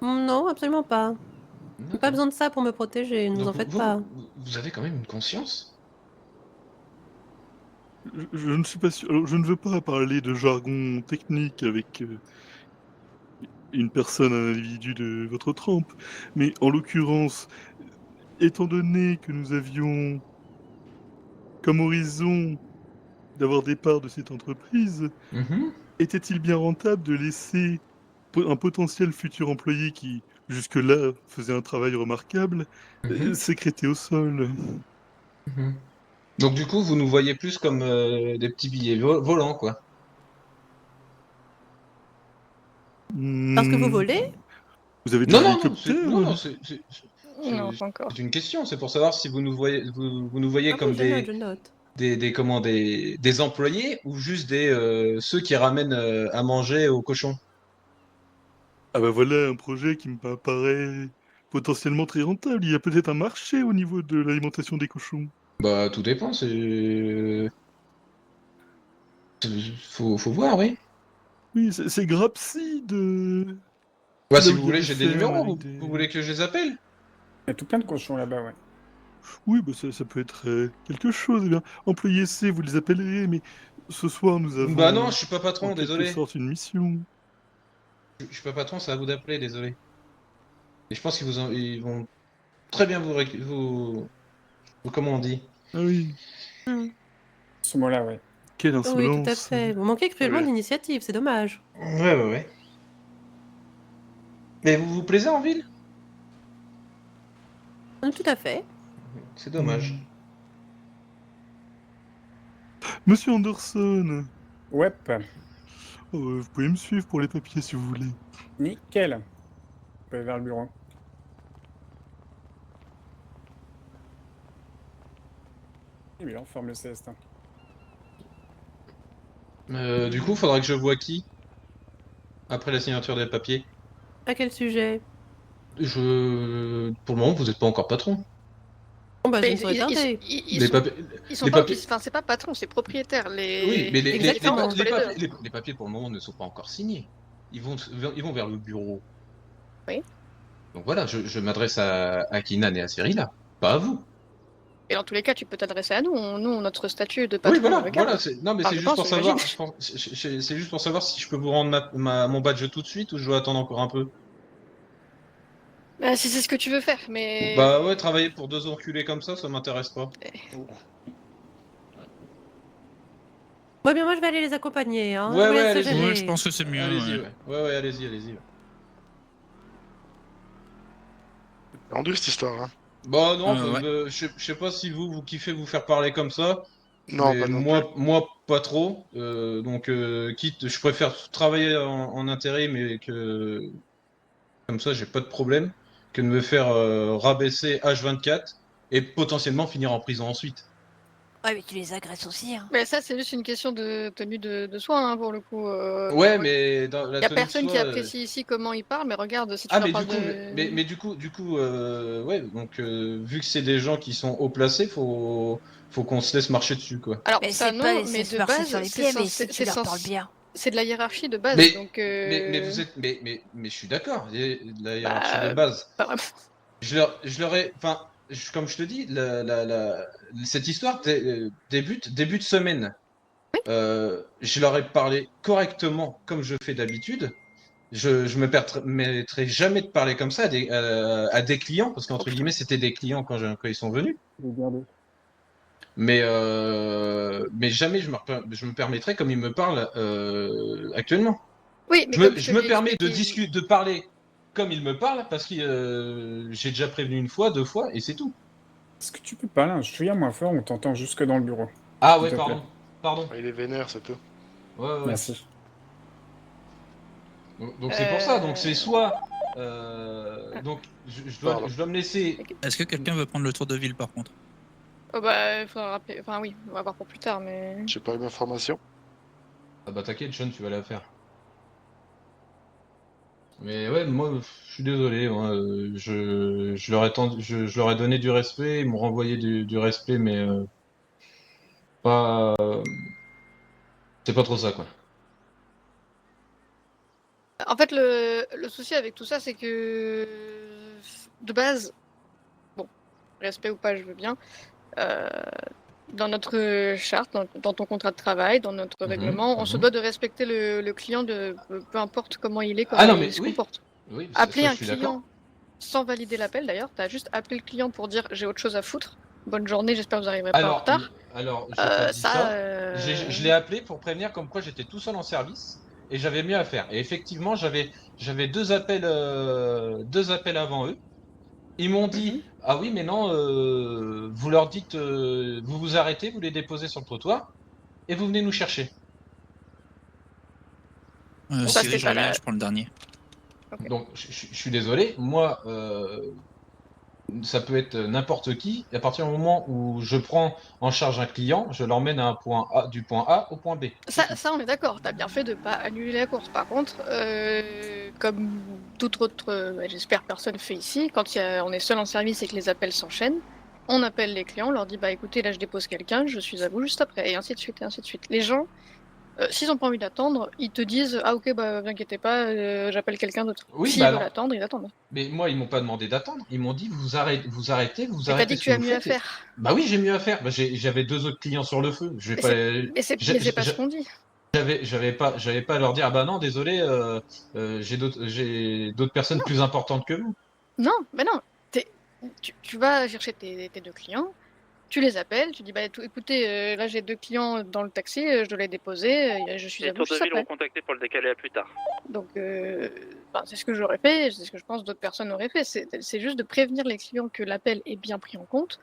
Non, absolument pas. Pas D'accord. besoin de ça pour me protéger, ne vous en Donc faites pas. vous avez quand même une conscience? Je ne suis pas sûr. Alors, je ne veux pas parler de jargon technique avec une personne, un individu de votre trempe, mais en l'occurrence, étant donné que nous avions comme horizon d'avoir des parts de cette entreprise, Mhm. était-il bien rentable de laisser un potentiel futur employé qui, jusque-là, faisait un travail remarquable, Mhm. sécréter au sol? Mhm. Donc du coup vous nous voyez plus comme des petits billets volants quoi. Parce que vous Hmm, volez? Vous avez Non des non non hélicoptères? non Non, pas encore. c'est une question. C'est pour savoir si vous nous voyez vous nous voyez Ah comme oui, je note, je note. des employés ou juste ceux qui ramènent à manger aux cochons. Ah bah voilà un projet qui me paraît potentiellement très rentable. Il y a peut-être un marché au niveau de l'alimentation des cochons. Bah tout dépend, faut voir, oui. Oui, c'est Grapsy de... Bah Là si où vous il y a voulez, des j'ai des fermes numéros, avec vous des... voulez que je les appelle? Il y a tout plein de cochons là-bas, ouais. Oui, bah ça peut être quelque chose. Eh bien, employé C, vous les appellerez, mais ce soir, nous Bah non, avons je suis pas en patron, quelque désolé. sorte une mission. Je suis pas patron, c'est à vous d'appeler, désolé. Et je pense ils vont très bien comment on dit? Ah oui, Hmm. Ce mot-là, ouais. quelle Oui, tout à insolence. fait. Vous manquez cruellement Oui. d'initiative, c'est dommage. Ouais. Mais vous vous plaisez en ville? Tout à fait. C'est dommage. Hmm. Monsieur Anderson, Ouais, vous pouvez me suivre pour les papiers si vous voulez. nickel. On peut aller vers le bureau. Et bien, on forme le Célestin. Du coup, faudra que je vois qui après la signature des papiers. À quel sujet? Pour le moment, vous n'êtes pas encore patron. Bon, bah, je Mais ne saurais tarder. ils Les sont, papiers, ils sont les pas, papiers. enfin, c'est pas patron, c'est propriétaire. Oui, mais Exactement. entre les deux. les papiers pour le moment ne sont pas encore signés. Ils vont vers le bureau. Oui. Donc voilà, je m'adresse à Kinan et à Cyrilla, pas à vous. Et dans tous les cas, tu peux t'adresser à nous. Nous, notre statut de Oui, patron, voilà, on le garde. Non, mais Enfin, c'est je juste pense, pour savoir. j'imagine. C'est juste pour savoir si je peux vous rendre mon badge tout de suite ou je dois attendre encore un peu. Bah, si c'est ce que tu veux faire, mais Bah ouais, travailler pour deux enculés comme ça m'intéresse pas. Bon, bien, moi, je vais aller les accompagner. Hein. Ouais, Je vous ouais, laisse allez-y. gérer. Ouais, je pense que c'est mieux. Allez-y, Ouais. ouais, allez-y. Rendu cette histoire, hein. Bah non, Ouais. je sais pas si vous kiffez vous faire parler comme ça. Non, Mais pas non plus. moi pas trop. Donc, quitte, je préfère travailler en intérim et que comme ça, j'ai pas de problème que de me faire rabaisser H24 et potentiellement finir en prison ensuite. Ouais, mais tu les agresses aussi, hein. Mais ça, c'est juste une question de tenue de soin, hein, pour le coup. Ouais, mais dans la Y a tenue de personne qui soi, apprécie ici comment il parle, mais regarde, si tu Ah, leur mais parles du coup, de... du coup, ouais. Donc, vu que c'est des gens qui sont haut placés, faut qu'on se laisse marcher dessus, quoi. Alors, Mais ça c'est pas non, les mais de marcher base, sur les c'est pieds, mais censé- si tu leur parles bien. c'est de la hiérarchie de base, Mais, donc... mais vous êtes, mais je suis d'accord. Il y a de la hiérarchie de Bah, base. pas vraiment. Je leur ai, enfin, comme je te dis, cette histoire débute début de semaine. Je leur ai parlé correctement, comme je fais d'habitude. je me permettrai jamais de parler comme ça à des clients, parce qu'entre guillemets, c'était des clients quand ils sont venus. Mais jamais je me permettrai comme ils me parlent actuellement. Oui, mais comme Je me permets de parler comme ils me parlent parce que j'ai déjà prévenu une fois, 2 fois, et c'est tout. Est-ce que tu peux parler un chouïa moins fort? On t'entend jusque dans le bureau. Ah s'il ouais, te plaît. pardon. Il est vénère, c'est tout. Ouais. Merci. Donc c'est pour ça, donc c'est soit... donc je dois me laisser... Est-ce que quelqu'un veut prendre le tour de ville par contre? Oh bah, il faudra rappeler. Enfin, oui, on va voir pour plus tard, mais. J'ai pas eu d'informations. Ah bah t'inquiète, Sean, tu vas la faire. Mais ouais, moi, je suis désolé, moi, je je leur ai donné du respect, ils m'ont renvoyé du respect, mais pas... c'est pas trop ça, quoi. En fait, le souci avec tout ça, c'est que de base, bon, respect ou pas, je veux bien. Dans notre charte, dans ton contrat de travail, dans notre règlement, on se doit de respecter le client peu importe comment il est, comment il se comporte. Oui, Appeler ça, un je suis d'accord. client sans valider l'appel, d'ailleurs, t'as juste appelé le client pour dire j'ai autre chose à foutre. Bonne journée, j'espère que vous arriverez pas en retard. Alors, j'ai pas dit ça. Ça, Je l'ai appelé pour prévenir comme quoi j'étais tout seul en service et j'avais mieux à faire. Et effectivement, j'avais 2 appels avant eux. Ils m'ont dit ah oui mais non, vous leur dites vous vous arrêtez, vous les déposez sur le trottoir et vous venez nous chercher. Ça, Cyril, c'est je pas reviens, la- je prends le dernier. Ok. Donc je suis désolé, moi ça peut être n'importe qui. Et à partir du moment où je prends en charge un client, je l'emmène à un point A, du point A au point B. Ça, on est d'accord, t'as bien fait de pas annuler la course. Par contre, comme toute autre, j'espère, personne fait ici, quand on est seul en service et que les appels s'enchaînent, on appelle les clients, on leur dit bah écoutez, là je dépose quelqu'un, je suis à vous juste après, et ainsi de suite, et ainsi de suite. Les gens, s'ils ont pas envie d'attendre, ils te disent ah ok, bah vous inquiétez pas, j'appelle quelqu'un d'autre. Oui, S'ils bah veulent non. attendre, ils attendent. Mais moi, ils m'ont pas demandé d'attendre. Ils m'ont dit vous arrêtez, vous Mais arrêtez t'as dit que ce tu que as vous mieux à faites. faire. Bah oui, j'ai mieux à faire. Bah, j'avais 2 autres clients sur le feu. Je vais pas. Mais c'est pas ce qu'on dit. J'avais pas à leur dire ah bah non, désolé, j'ai d'autres personnes plus importantes que vous. Non, mais non. Tu vas chercher tes 2 clients, tu les appelles, tu dis bah écoutez, là j'ai 2 clients dans le taxi, je dois les déposer, je suis à Les vous tours de juste ville vont après. contacter pour le décaler à plus tard. Donc c'est ce que j'aurais fait, c'est ce que je pense d'autres personnes auraient fait. C'est juste de prévenir les clients que l'appel est bien pris en compte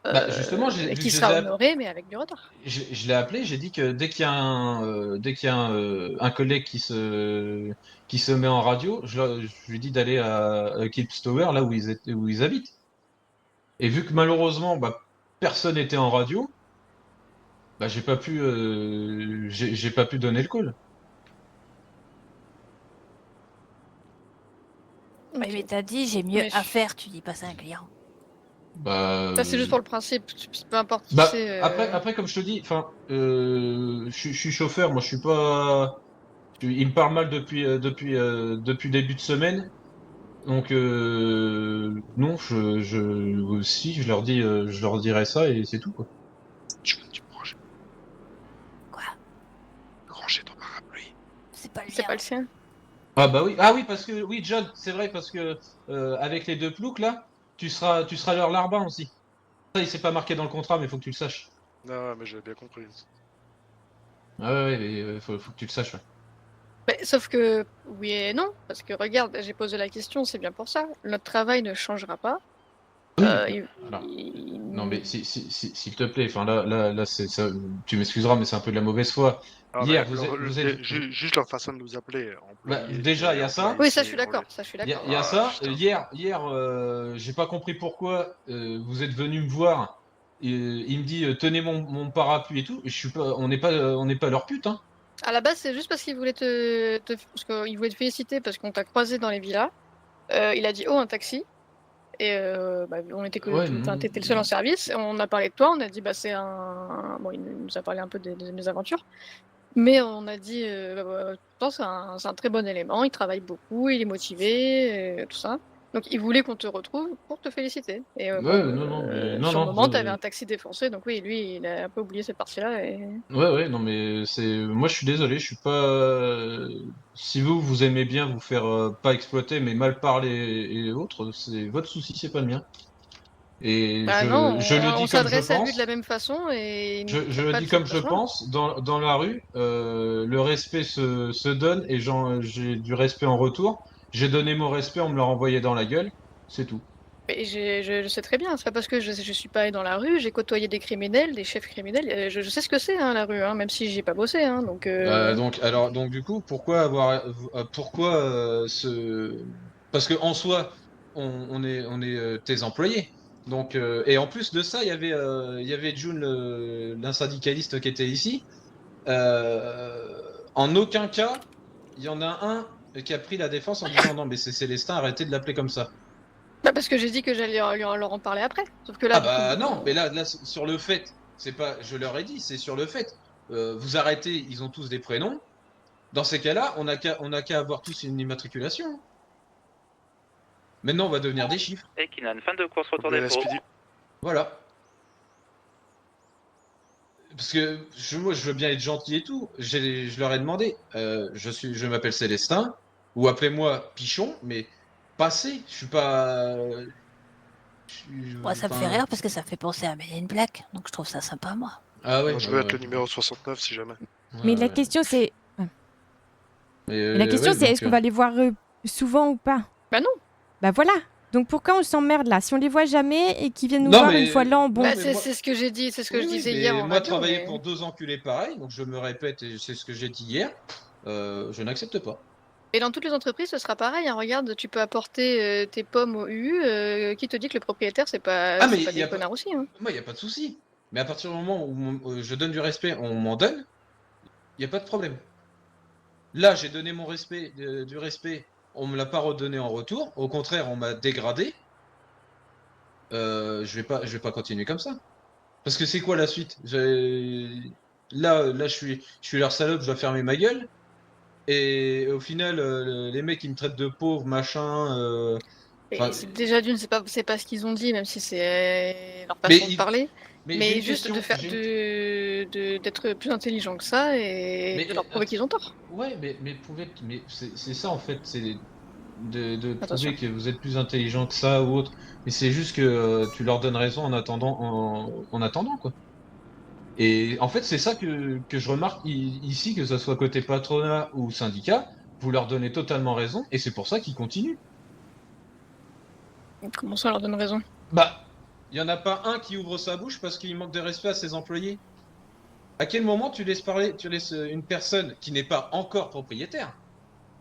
Bah justement, et vu qu'il que je les sera ai honoré, mais avec du retard. je l'ai appelé, j'ai dit que dès qu'il y a un collègue qui se met en radio, je lui dis d'aller à Kilps Tower, là où ils habitent. Et vu que malheureusement, bah, personne n'était en radio, bah j'ai pas pu donner le call. Oui, mais t'as dit j'ai mieux à faire, tu dis pas ça à un client. Bah, Ça c'est juste pour le principe, peu importe qui bah, c'est. après, comme je te dis, enfin, je suis chauffeur, moi je suis pas. Il me parle mal depuis début de semaine. Donc non, si je leur dis, je leur dirai ça et c'est tout quoi. Tu me branches. Quoi? Ranger ton parapluie. C'est pas le C'est mien. pas le sien. Ah bah oui, parce que oui John, c'est vrai parce que avec les 2 ploucs là, tu seras leur larbin aussi. Ça il s'est pas marqué dans le contrat, mais il faut que tu le saches. Non, mais j'avais bien compris. Ah ouais, mais faut que tu le saches. Ouais. Mais, sauf que oui et non, parce que regarde, j'ai posé la question, c'est bien pour ça. Notre travail ne changera pas. Oui. Alors, Non mais s'il te plaît, enfin là c'est ça, tu m'excuseras mais c'est un peu de la mauvaise foi. Ah, Hier mais vous êtes juste leur façon de nous appeler. Bah, employés, déjà il y a ça. Oui, ça je suis d'accord. Ça je suis Il y d'accord. a ça. putain. Hier j'ai pas compris pourquoi vous êtes venu me voir. Et, il me dit tenez mon parapluie et tout. Et je suis pas, on n'est pas leur pute hein. À la base, c'est juste parce qu'il voulait parce qu'il voulait te féliciter parce qu'on t'a croisé dans les villas. Il a dit oh un taxi. Et bah, on était que Ouais, t'étais le seul en service. On a parlé de toi. On a dit bah c'est un. Bon, il nous a parlé un peu de mes aventures. Mais on a dit pourtant c'est un très bon élément. Il travaille beaucoup, il est motivé, tout ça. Donc il voulait qu'on te retrouve pour te féliciter. Et Ouais, non, sur le non, moment, je- t'avais un taxi défoncé, donc oui, lui, il a un peu oublié cette partie-là. Et... Ouais, non, mais moi, je suis désolé, je suis pas. Si vous aimez bien vous faire pas exploiter, mais mal parler et autres, c'est votre souci, c'est pas le mien. Et Bah non, je le on dis comme je s'adresse à lui de pense. la même façon et il Je n'y a le pas dis de comme je changement. pense. Dans la rue, le respect se donne et j'ai du respect en retour. J'ai donné mon respect, on me l'a renvoyé dans la gueule. C'est tout. Mais je sais très bien, c'est pas parce que je suis pas allée dans la rue, j'ai côtoyé des criminels, des chefs criminels, je sais ce que c'est, hein, la rue, hein, même si j'y ai pas bossé, hein, donc... Donc du coup, pourquoi parce que en soi, on est tes employés. Donc et en plus de ça, il y avait June, l'un syndicaliste qui était ici. En aucun cas, il y en a un qui a pris la défense en disant non mais c'est Célestin, arrêtez de l'appeler comme ça. Bah parce que j'ai dit que j'allais leur en parler après, sauf que là, Ah du coup... bah non, mais là sur le fait, c'est pas, je leur ai dit, c'est sur le fait. Vous arrêtez, ils ont tous des prénoms. Dans ces cas-là, on n'a qu'à avoir tous une immatriculation. Maintenant, on va devenir des chiffres. Et Kinan, fin de course, retour Mais dépôt. SPD. Voilà. Parce que moi, je veux bien être gentil et tout. Je leur ai demandé. Je m'appelle Célestin, ou appelez-moi Pichon, mais passez. Je suis pas. Moi, ça me fait enfin, rire parce que ça fait penser à Men in Black, donc je trouve ça sympa, moi. Ah ouais. Moi, je veux être le numéro 69 si jamais. Mais la question c'est... Mais, La question ouais, c'est donc, est-ce qu'on va les voir souvent ou pas? Bah non. Bah voilà. Donc pourquoi on s'emmerde là? Si on les voit jamais et qu'ils viennent nous Non, voir mais- une fois l'an, bon... Bah, mais moi- c'est ce que j'ai dit, c'est ce que Oui, je oui, disais mais hier en moi, radio, travailler mais- pour deux enculés pareils, donc je me répète et c'est ce que j'ai dit hier, je n'accepte pas. Et dans toutes les entreprises, ce sera pareil, hein, regarde, tu peux apporter tes pommes au UU, qui te dit que le propriétaire, c'est pas, Ah, mais c'est pas y a des connards aussi, hein. Moi, il n'y a pas de souci. Mais à partir du moment où je donne du respect, on m'en donne, il n'y a pas de problème. Là, j'ai donné mon respect, du respect, on me l'a pas redonné en retour. Au contraire, on m'a dégradé. Je vais pas continuer comme ça. Parce que c'est quoi la suite? Là, je suis leur salope, je dois fermer ma gueule. Et au final, les mecs, ils me traitent de pauvre, machin. Et enfin, déjà d'une, c'est pas ce qu'ils ont dit, même si c'est leur façon de parler. j'ai Mais une juste question, de faire d'être plus intelligent que ça et de leur prouver qu'ils ont tort. Ouais, mais c'est ça en fait, c'est de Attention. prouver que vous êtes plus intelligent que ça ou autre. Mais c'est juste que tu leur donnes raison en attendant quoi. Et en fait, c'est ça que je remarque ici, que ce soit côté patronat ou syndicat, vous leur donnez totalement raison et c'est pour ça qu'ils continuent. Comment ça, on leur donne raison? Bah, il y en a pas un qui ouvre sa bouche parce qu'il manque de respect à ses employés. À quel moment tu laisses une personne qui n'est pas encore propriétaire,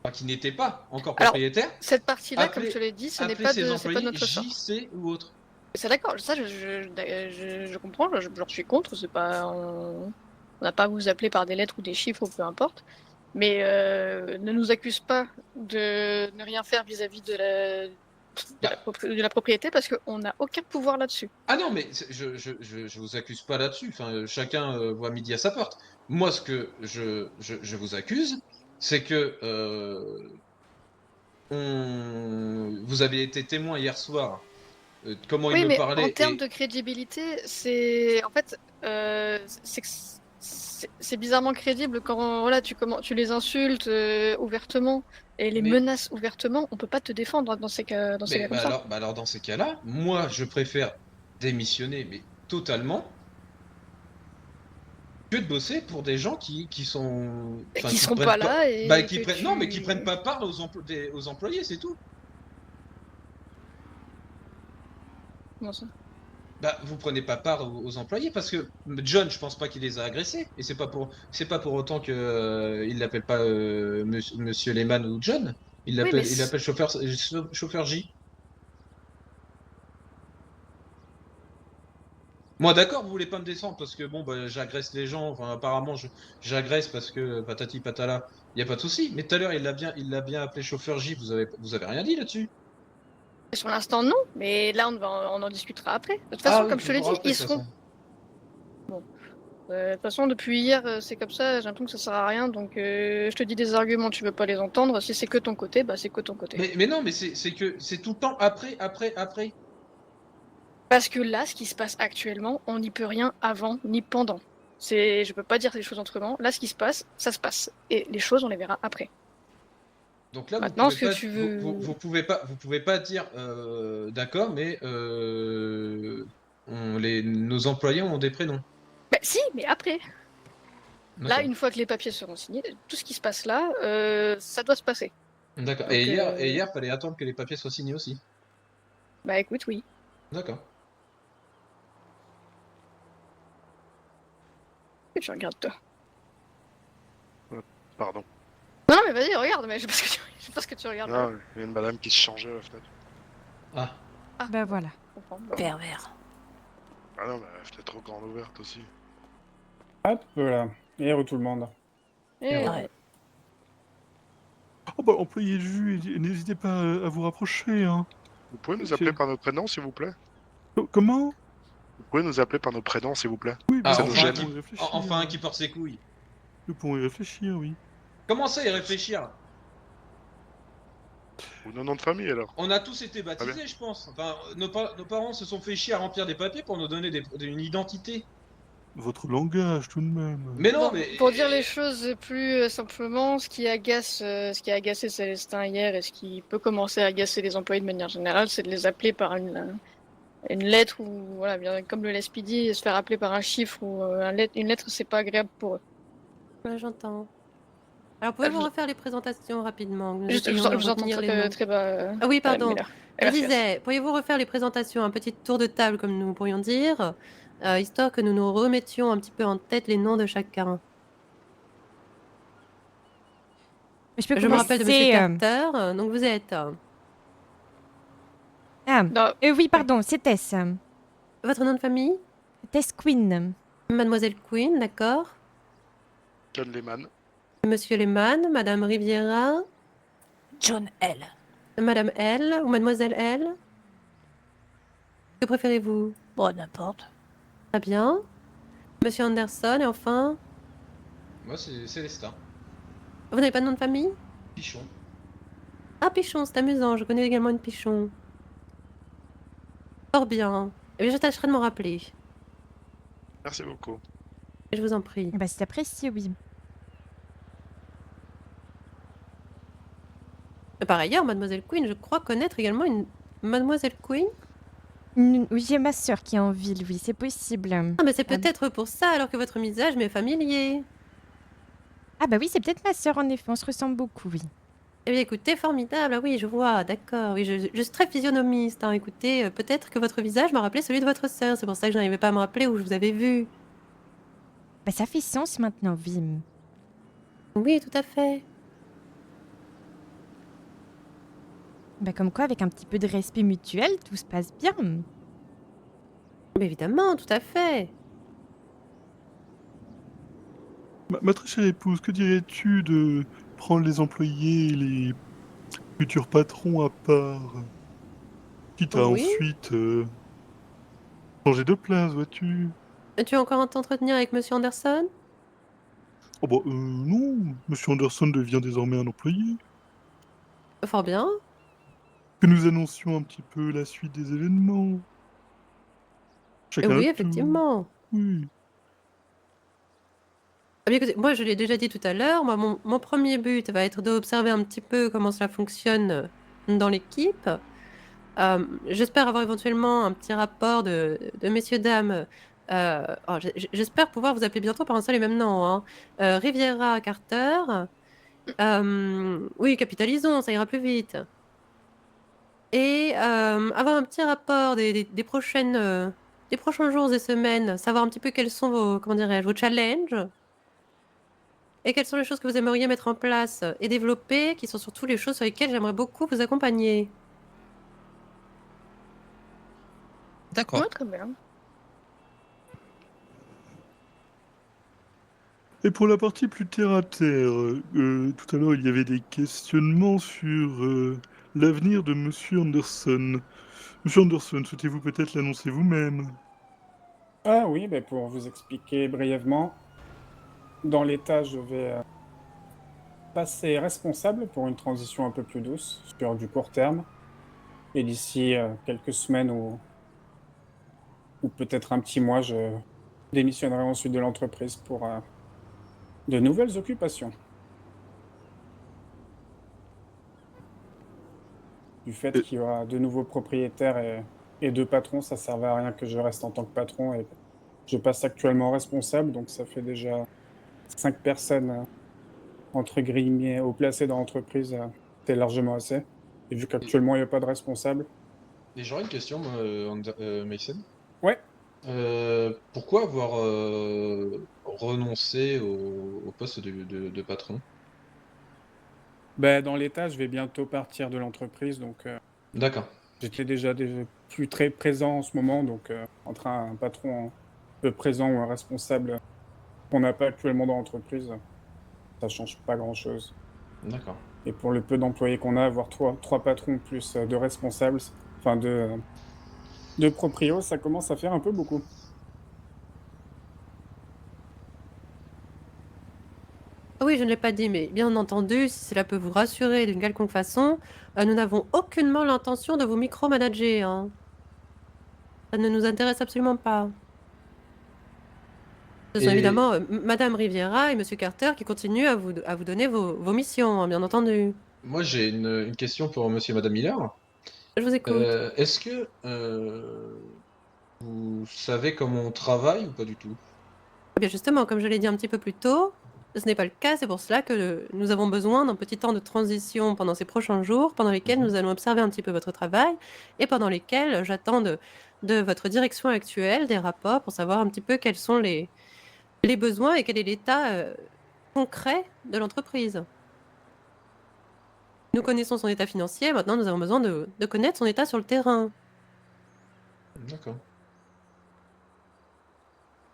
enfin qui n'était pas encore Alors, propriétaire, cette partie-là, appeler- comme je te l'ai dit, ce n'est appeler pas ses c'est pas employés de notre sort. JC ou autre. C'est d'accord, ça je comprends, je suis contre, c'est pas, on n'a pas à vous appeler par des lettres ou des chiffres ou peu importe, mais ne nous accuse pas de ne rien faire vis-à-vis de la propriété parce qu'on n'a aucun pouvoir là-dessus. Ah non, mais je vous accuse pas là-dessus. Enfin, chacun voit midi à sa porte. Moi, ce que je vous accuse, c'est que vous avez été témoin hier soir de comment Oui, il me mais parlait. en termes et- de crédibilité, c'est en fait, c'est bizarrement crédible quand voilà, tu les insultes ouvertement et les Mais- menaces ouvertement, on peut pas te défendre dans ces cas comme ça. Alors, dans ces cas-là, moi, je préfère démissionner, mais totalement, que de bosser pour des gens qui sont... Et enfin, qui seront prennent pas là et qui que prennent... tu- Non, mais qui prennent pas part aux employés, c'est tout. Comment ça? Bah, vous prenez pas part aux employés parce que John, je pense pas qu'il les a agressés et c'est pas pour autant que il l'appelle pas Monsieur Lehman ou John. Il Oui, l'appelle mais il l'appelle chauffeur J. Moi d'accord, vous voulez pas me descendre parce que bon bah j'agresse les gens, enfin apparemment j'agresse parce que patati patala, y a pas de souci. Mais tout à l'heure il l'a bien appelé chauffeur J, vous avez rien dit là-dessus. Sur l'instant non, mais là on en discutera après. De toute façon, Ah oui, comme je te l'ai dit, toujours après, ils de toute seront. façon. Bon. De toute façon, depuis hier, c'est comme ça, j'ai l'impression que ça sert à rien, donc je te dis des arguments, tu veux pas les entendre. Si c'est que ton côté, bah c'est que ton côté. Mais non, mais c'est que c'est tout le temps après. Parce que là, ce qui se passe actuellement, on n'y peut rien avant ni pendant. Je peux pas dire les choses autrement. Là, ce qui se passe, ça se passe. Et les choses, on les verra après. Donc là, Maintenant, vous pouvez ce que tu veux- vous pouvez pas dire d'accord, mais nos employés ont des prénoms. Bah si, mais après. Là, D'accord. une fois que les papiers seront signés, tout ce qui se passe là, ça doit se passer. D'accord. Donc, Et hier, fallait attendre que les papiers soient signés aussi. Bah écoute, oui. D'accord. Que tu regardes toi. Pardon. Non, mais vas-y, regarde, mais je sais pas ce que tu regardes. Ah, il y a une madame qui se changeait à la fenêtre. Ah. Bah voilà. Je comprends. Pervers. Ah non, mais la fenêtre trop grande ouverte aussi. Hop, voilà. Et re tout le monde. Et- Ouais. Oh bah, employé de vue, n'hésitez pas à vous rapprocher, hein. Vous pouvez nous Monsieur. appeler par nos prénoms, s'il vous plaît? Comment? Vous pouvez nous appeler par nos prénoms, s'il vous plaît? Oui, Ah, ça bah, nous enfin, gêne. nous pouvons y réfléchir. Enfin un qui porte ses couilles. Nous pouvons y réfléchir, oui. Comment ça y réfléchir? Ou nos noms de famille, alors? On a tous été bien. baptisés, je pense. Enfin, nos parents se sont fait chier à remplir des papiers pour nous donner une identité. Votre langage, tout de même. Mais non, Bon, mais pour dire les choses plus simplement, ce qui a agacé Célestin hier et ce qui peut commencer à agacer les employés de manière générale, c'est de les appeler par une lettre ou voilà, bien comme le SPD, se faire appeler par un chiffre ou une lettre, c'est pas agréable pour eux. Ouais, j'entends. Alors, pouvez-vous refaire les présentations rapidement? Nous Je essayons de vous entends retenir les noms. très bas. Ah oui, pardon. Miller. Je Merci. disais, pourriez-vous refaire les présentations, un petit tour de table, comme nous pourrions dire, histoire que nous nous remettions un petit peu en tête les noms de chacun. Je peux Je me rappelle de commencer, Monsieur Carter, donc vous êtes Ah, Non, oui, pardon, c'est Tess. votre nom de famille? Tess Queen. Mademoiselle Queen, d'accord. John Lehman. Monsieur Lehman, Madame Riviera, John L. Madame L ou Mademoiselle L. Que préférez-vous? Bon, n'importe. Très bien. Monsieur Anderson, et enfin, moi c'est Célestin. vous n'avez pas de nom de famille? Pichon. Ah, Pichon, c'est amusant, je connais également une Pichon. Fort bien. Eh bien, je tâcherai de m'en rappeler. Merci beaucoup. Je vous en prie. Bah, c'est apprécié, oui. Par ailleurs, Mademoiselle Queen, je crois connaître également une Mademoiselle Queen. Oui, j'ai ma sœur qui est en ville, oui, c'est possible. Ah, mais c'est peut-être pour ça alors que votre visage m'est familier. Ah bah oui, c'est peut-être ma sœur, en effet, on se ressemble beaucoup, oui. Eh bien, écoutez, formidable. Ah oui, je vois, d'accord. Oui, je suis très physionomiste. Hein. Écoutez, peut-être que votre visage m'a rappelé celui de votre sœur. C'est pour ça que je n'arrivais pas à me rappeler où je vous avais vu. Bah ça fait sens maintenant, oui. Oui, tout à fait. Bah comme quoi, avec un petit peu de respect mutuel, tout se passe bien. Mais évidemment, tout à fait. Ma très chère épouse, que dirais-tu de prendre les employés et les futurs patrons à part, quitte à Oui. ensuite changer de place, vois-tu? Tu as encore à t'entretenir avec Monsieur Anderson? Oh bah non, Monsieur Anderson devient désormais un employé. Fort bien. Que nous annoncions un petit peu la suite des événements. Chacun Oui, notre tour. effectivement. Oui. Ah bien, écoutez, moi, je l'ai déjà dit tout à l'heure, moi, mon premier but va être d'observer un petit peu comment cela fonctionne dans l'équipe. J'espère avoir éventuellement un petit rapport de messieurs, dames. J'espère pouvoir vous appeler bientôt par un seul et même nom. Hein. Riviera Carter. Oui, capitalisons, ça ira plus vite. Et avoir un petit rapport des prochains jours et semaines, savoir un petit peu quels sont vos, comment dirais-je, vos challenges. Et quelles sont les choses que vous aimeriez mettre en place et développer, qui sont surtout les choses sur lesquelles j'aimerais beaucoup vous accompagner. D'accord. Ouais, très bien. Et pour la partie plus terre à terre, tout à l'heure il y avait des questionnements sur l'avenir de Monsieur Anderson. Monsieur Anderson, souhaitez-vous peut-être l'annoncer vous-même? Ah oui, ben pour vous expliquer brièvement, dans l'état, je vais passer responsable pour une transition un peu plus douce sur du court terme. Et d'ici quelques semaines ou peut-être un petit mois, je démissionnerai ensuite de l'entreprise pour de nouvelles occupations. Du fait Et- qu'il y aura de nouveaux propriétaires et 2 patrons, ça servait à rien que je reste en tant que patron et je passe actuellement responsable, donc ça fait déjà 5 personnes, entre guillemets, «haut placées» dans l'entreprise, c'est largement assez. Et vu Et, qu'actuellement il y a pas de responsable. et j'aurais une question, moi, Mason. Ouais, Pourquoi avoir renoncé au poste de patron? bah, dans l'état, je vais bientôt partir de l'entreprise, donc D'accord. j'étais déjà plus très présent en ce moment, donc entre un patron peu présent ou un responsable qu'on n'a pas actuellement dans l'entreprise, ça change pas grand-chose. D'accord. Et pour le peu d'employés qu'on a, avoir 3 patrons plus 2 responsables, enfin 2 proprios, ça commence à faire un peu beaucoup. Ah oui, je ne l'ai pas dit, mais bien entendu, si cela peut vous rassurer d'une quelconque façon, nous n'avons aucunement l'intention de vous micromanager, hein. Ça ne nous intéresse absolument pas. Ce sont Et évidemment, madame Riviera et monsieur Carter qui continuent à vous donner vos missions, hein, bien entendu. moi, j'ai une question pour monsieur et madame Miller. Je vous écoute. Est-ce que vous savez comment on travaille ou pas du tout? Eh bien justement, comme je l'ai dit un petit peu plus tôt, ce n'est pas le cas, c'est pour cela que nous avons besoin d'un petit temps de transition pendant ces prochains jours, pendant lesquels Mhm. nous allons observer un petit peu votre travail et pendant lesquels j'attends de votre direction actuelle des rapports pour savoir un petit peu quels sont les besoins et quel est l'état, concret de l'entreprise. Nous connaissons son état financier, maintenant nous avons besoin de connaître son état sur le terrain. D'accord.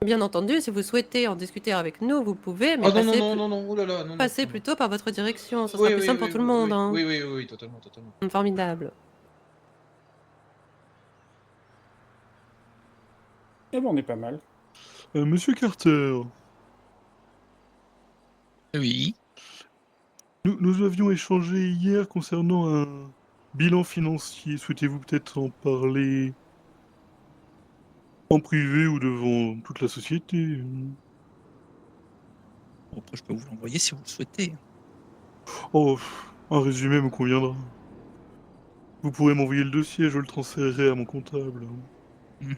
Bien entendu, si vous souhaitez en discuter avec nous, vous pouvez, mais Ah non, non, non, non, non, oh là là, non, non, passez non, non. plutôt par votre direction, ce sera Oui, plus oui, simple pour oui, tout le monde, oui, hein. oui, oui, oui, oui, totalement, totalement. Formidable. Eh ben, on est pas mal. Monsieur Carter, Oui. nous avions échangé hier concernant un bilan financier. Souhaitez-vous peut-être en parler en privé ou devant toute la société? Bon, après, je peux vous l'envoyer si vous le souhaitez. Oh, un résumé me conviendra. Vous pourrez m'envoyer le dossier, je le transférerai à mon comptable. Mhm.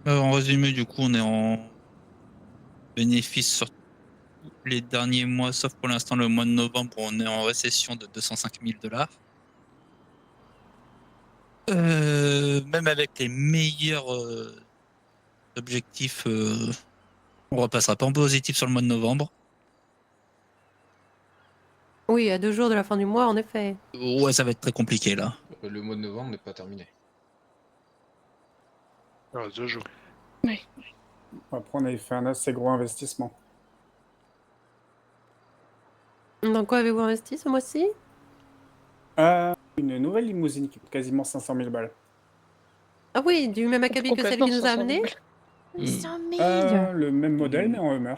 En résumé, du coup, on est en bénéfice sur les derniers mois, sauf pour l'instant le mois de novembre, où on est en récession de 205 000 $. Même avec les meilleurs objectifs, on repassera pas en positif sur le mois de novembre. Oui, à 2 jours de la fin du mois, en effet. Ouais, ça va être très compliqué là. Le mois de novembre n'est pas terminé. Ah, 2 jours. Après, on avait fait un assez gros investissement. Dans quoi avez-vous investi ce mois-ci? Une nouvelle limousine qui coûte quasiment 500 000 balles. Ah oui, du même acabit que celle qui nous a amenés? 100 000. Le même modèle, mais en Hummer.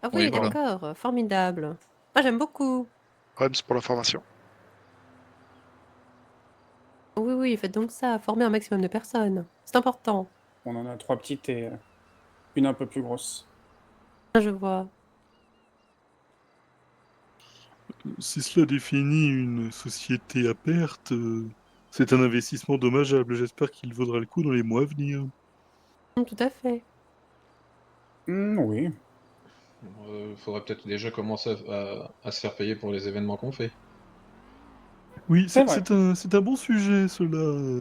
Ah Oui, oui, voilà. d'accord, formidable. Ah, j'aime beaucoup. Rems pour l'information. Oui, oui, faites donc ça, formez un maximum de personnes. C'est important. On en a 3 petites et une un peu plus grosse. Ah, je vois. Si cela définit une société à perte, c'est un investissement dommageable. J'espère qu'il vaudra le coup dans les mois à venir. Tout à fait. Oui. Faudrait peut-être déjà commencer à se faire payer pour les événements qu'on fait. Oui, C'est vrai. c'est un bon sujet, cela.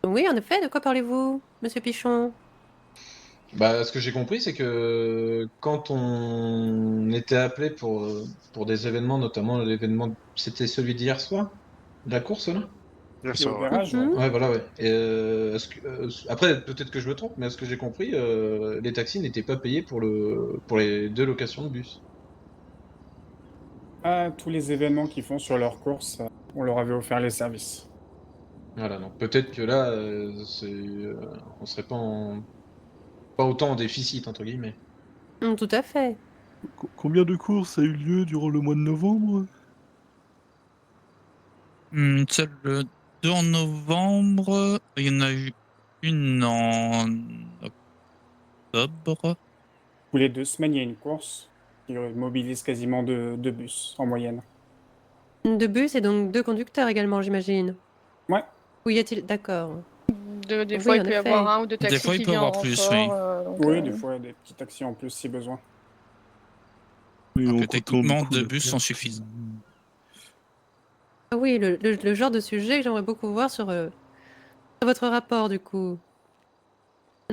Oui, en effet, de quoi parlez-vous, monsieur Pichon? Bah, ce que j'ai compris, c'est que quand on était appelé pour des événements, notamment l'événement, c'était celui d'hier soir, la course là? Bien Et au sûr, ouais. garage, ouais. Ouais, voilà, ouais. Et, après, peut-être que je me trompe, mais à ce que j'ai compris, les taxis n'étaient pas payés pour les 2 locations de bus. Tous les événements qu'ils font sur leur course, on leur avait offert les services. Voilà, donc peut-être que là, on serait pas autant en déficit, entre guillemets. Tout à fait. Combien de courses a eu lieu durant le mois de novembre? Seul le 2 en novembre, il y en a eu une en octobre. Tous les 2 semaines, il y a une course qui mobilise quasiment 2 bus en moyenne. 2 bus et donc 2 conducteurs également, j'imagine. Ouais. Ou y a-t-il... D'accord. Des Oui, fois, il en peut y effet. avoir un ou deux Des taxis fois, il qui peut y viennent en avoir plus, renfort. oui. Donc, Oui, des fois, des petits taxis en plus si besoin. Et Donc, en comptant, techniquement, du coup, 2 la bus perte, sont suffisants. Ah oui, le genre de sujet que j'aimerais beaucoup voir sur votre rapport, du coup.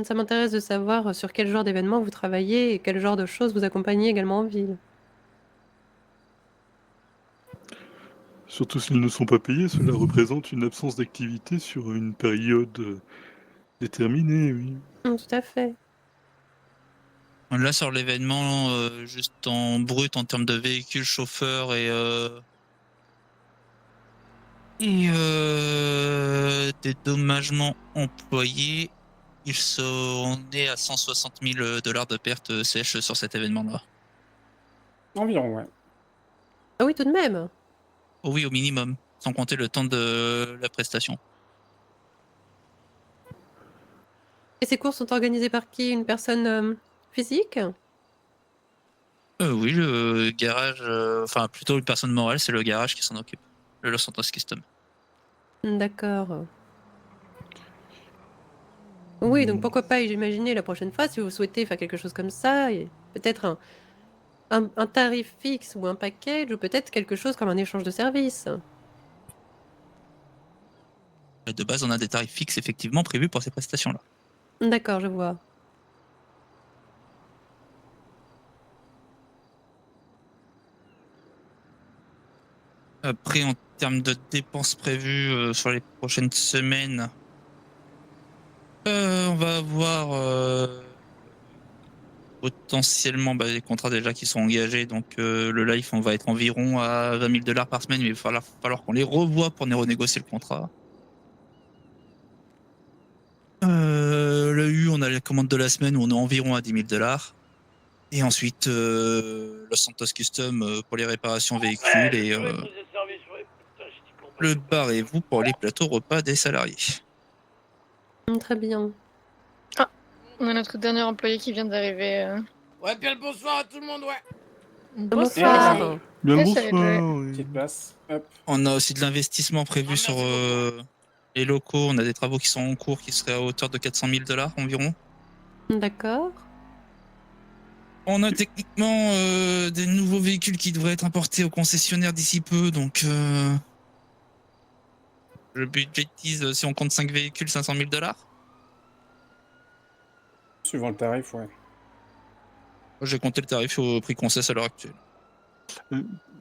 Ça m'intéresse de savoir sur quel genre d'événement vous travaillez et quel genre de choses vous accompagnez également en ville. Surtout s'ils ne sont pas payés, cela représente une absence d'activité sur une période déterminée, oui. Tout à fait. Là, sur l'événement, juste en brut, en termes de véhicules, chauffeurs et dédommagement employés, on est à 160 000 $ de pertes sèches sur cet événement-là. Environ, ouais. Ah oui, tout de même. Oh oui, au minimum, sans compter le temps de la prestation. Et ces courses sont organisées par qui? Une personne physique? Oui, le garage, enfin plutôt une personne morale, c'est le garage qui s'en occupe, le Los Santos Custom. D'accord. Oui, donc pourquoi pas imaginer la prochaine fois, si vous souhaitez faire quelque chose comme ça, et peut-être un tarif fixe ou un package, ou peut-être quelque chose comme un échange de services. De base, on a des tarifs fixes effectivement prévus pour ces prestations-là. D'accord, je vois. Après, en termes de dépenses prévues sur les prochaines semaines, on va avoir potentiellement les contrats déjà qui sont engagés. Donc le life, on va être environ à 20 000 $ par semaine, mais il va falloir qu'on les revoie pour renégocier le contrat. Le U, on a la commande de la semaine où on est environ à 10 000 $. Et ensuite, le Santos Custom pour les réparations véhicules et le bar et vous pour les plateaux repas des salariés. Très bien. Ah, on a notre dernier employé qui vient d'arriver. Ouais, bien le bonsoir à tout le monde, ouais. Bonsoir. Bien Ouais, le ça va être bonsoir, oui. Petite place. Hop. On a aussi de l'investissement prévu sur les locaux. On a des travaux qui sont en cours qui seraient à hauteur de 400 000 $ environ. D'accord. On a techniquement des nouveaux véhicules qui devraient être importés au concessionnaire d'ici peu. Donc, je budgétise, si on compte 5 véhicules, 500 000 $. Suivant le tarif, ouais. J'ai compté le tarif au prix concesse à l'heure actuelle.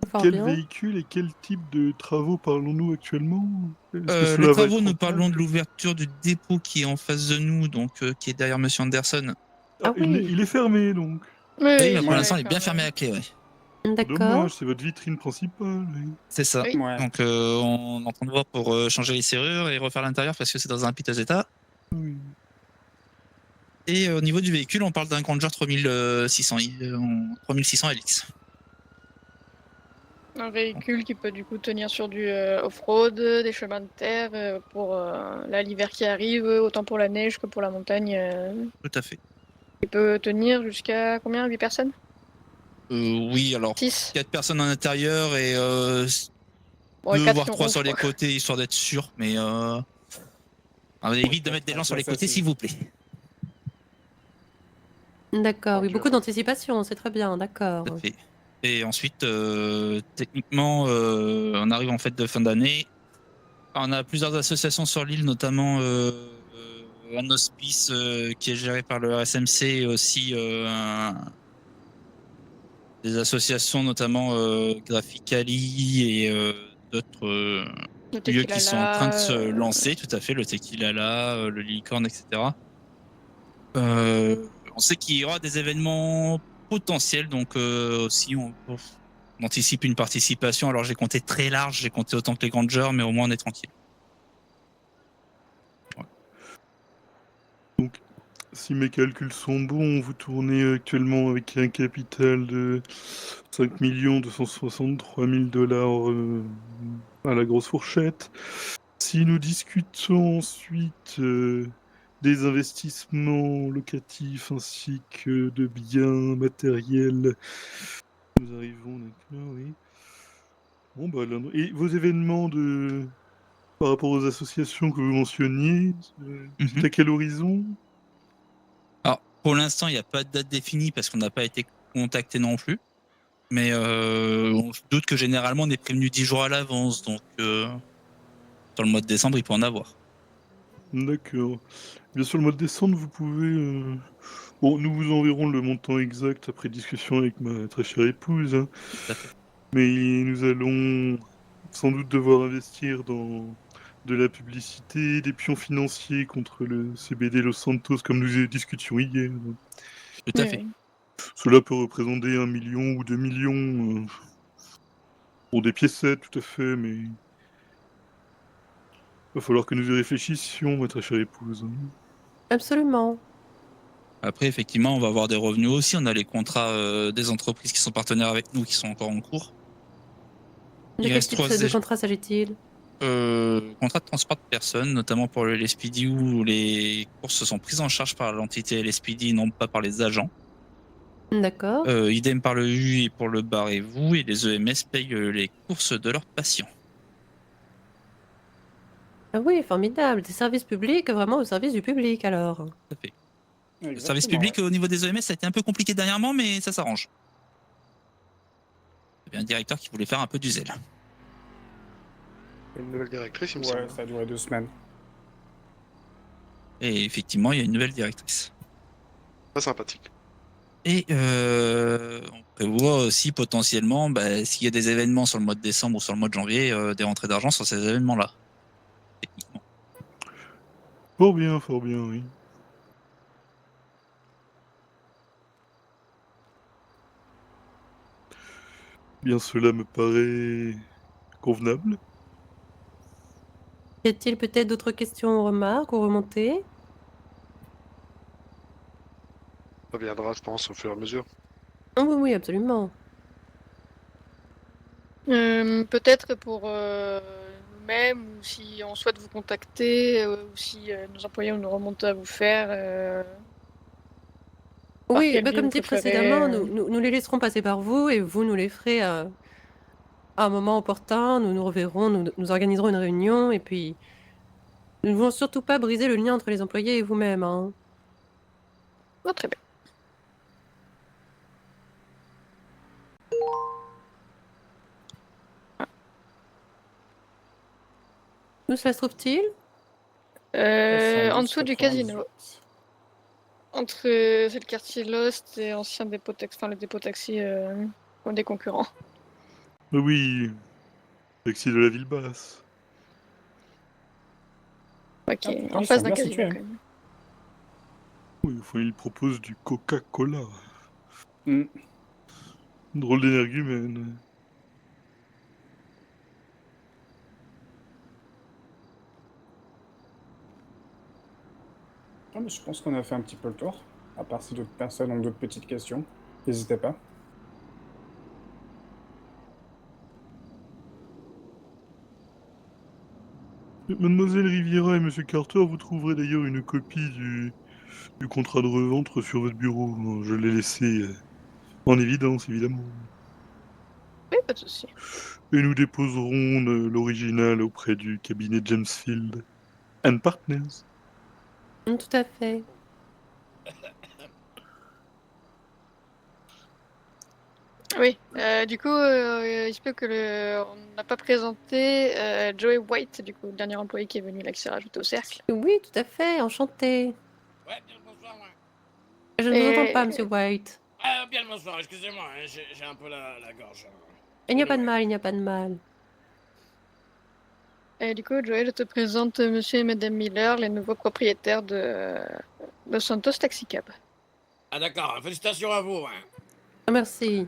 Fort Quel bien. véhicule et quel type de travaux parlons-nous actuellement? Est-ce que cela Les va travaux, être nous rentable? parlons de l'ouverture du dépôt qui est en face de nous, donc qui est derrière Monsieur Anderson. Ah, Ah oui. il est fermé, donc. Oui, pour ouais, l'instant, il est bien fermé à clé, ouais. D'accord. Dommage, c'est votre vitrine principale. Oui. C'est ça. Oui. Ouais. Donc, on est en train de voir pour changer les serrures et refaire l'intérieur parce que c'est dans un piteux état. Oui. Et au niveau du véhicule, on parle d'un Granger 3600 LX. Un véhicule qui peut du coup tenir sur du off-road, des chemins de terre pour l'hiver qui arrive, autant pour la neige que pour la montagne. Tout à fait. Il peut tenir jusqu'à combien? 8 personnes? Oui, alors 6. 4 personnes à l'intérieur et Bon, et 2 4 voire qui 3 ronflent, sur les quoi. côtés histoire d'être sûr, mais on évite de mettre des gens sur les côtés s'il vous plaît. D'accord, oui, Ok, beaucoup ouais. d'anticipation, c'est très bien, d'accord. Tout à fait. Et ensuite, techniquement, on arrive en fête de fin d'année. On a plusieurs associations sur l'île, notamment un hospice qui est géré par le RSMC et aussi des associations, notamment Graphicali et d'autres Le lieux qui sont en train de se Tequila, lancer, tout à fait, le Tequila là, le Licorne, etc. On sait qu'il y aura des événements potentiels, donc aussi on on anticipe une participation. Alors j'ai compté très large, j'ai compté autant que les Grangers, mais au moins on est tranquille. Donc, si mes calculs sont bons, vous tournez actuellement avec un capital de 5 263 000 $ à la grosse fourchette. Si nous discutons ensuite des investissements locatifs ainsi que de biens matériels, nous arrivons, d'accord, oui. Bon, bah, et vos événements par rapport aux associations que vous mentionniez, c'est à quel horizon? Alors, pour l'instant, il n'y a pas de date définie parce qu'on n'a pas été contacté non plus. Mais on se doute que généralement, on est prévenu 10 jours à l'avance. Donc, dans le mois de décembre, il peut en avoir. D'accord. Bien sûr, le mois de décembre, vous pouvez... Bon, nous vous enverrons le montant exact après discussion avec ma très chère épouse. Hein. Tout à fait. Mais nous allons sans doute devoir investir dans de la publicité, des pions financiers contre le CBD Los Santos, comme nous discutions hier. Tout à fait. Cela peut représenter 1 million ou 2 millions pour des piécettes, tout à fait, mais il va falloir que nous y réfléchissions, ma très chère épouse. Absolument. Après, effectivement, on va avoir des revenus aussi. On a les contrats des entreprises qui sont partenaires avec nous qui sont encore en cours. De quel type de contrat s'agit-il? Contrat de transport de personnes, notamment pour le LSPD où les courses sont prises en charge par l'entité LSPD et non pas par les agents. D'accord. Idem par le U et pour le bar et vous, et les EMS payent les courses de leurs patients. Ah oui, formidable. Des services publics vraiment au service du public alors. Tout à fait. Le service public au niveau des EMS, ça a été un peu compliqué dernièrement, mais ça s'arrange. Il y avait un directeur qui voulait faire un peu du zèle. Une nouvelle directrice, il me Ouais, semble. ça a duré 2 semaines. Et effectivement, il y a une nouvelle directrice. Pas sympathique. Et on prévoit aussi potentiellement, s'il y a des événements sur le mois de décembre ou sur le mois de janvier, des rentrées d'argent sur ces événements-là. Techniquement. Fort bien, oui. Bien, cela me paraît convenable. Y a-t-il peut-être d'autres questions ou remarques ou remontées? Ça viendra, je pense, au fur et à mesure. Oh, oui, oui, absolument. Peut-être pour nous-mêmes, ou si on souhaite vous contacter, ou si nos employés nous remontent à vous faire. Oui, comme dit précédemment, nous les laisserons passer par vous et vous nous les ferez à un moment opportun. Nous nous reverrons, nous organiserons une réunion et puis nous ne voulons surtout pas briser le lien entre les employés et vous-même. Hein. Oh, très bien. Où cela se trouve-t-il? En dessous du casino. Entre c'est le quartier Lost et ancien dépôt taxi, enfin le dépôt taxi des concurrents. Oui, taxi de la ville basse. Ok, en face d'un casino quand même. Oui, enfin, il propose du Coca-Cola. Mm. Drôle d'énergumène. Ah, mais je pense qu'on a fait un petit peu le tour. À part si d'autres personnes ont d'autres petites questions, n'hésitez pas. Mademoiselle Riviera et Monsieur Carter, vous trouverez d'ailleurs une copie du contrat de revente sur votre bureau. Je l'ai laissé en évidence, évidemment. Oui, pas de souci. Et nous déposerons l'original auprès du cabinet Jamesfield and Partners. Tout à fait. Oui, du coup, il se peut que on n'a pas présenté Joey White, du coup, le dernier employé qui est venu là, qui s'est rajouté au cercle. Oui, tout à fait, enchanté. Ouais, bien le bonsoir, ouais. Je ne vous entends pas, Monsieur White. Ah, bien le bonsoir, excusez-moi, hein, j'ai un peu la gorge. Il n'y a pas de mal, il n'y a pas de mal. Et du coup, Joey, je te présente Monsieur et Madame Miller, les nouveaux propriétaires de Los Santos Taxi Cab. Ah d'accord, félicitations à vous. Hein. Merci.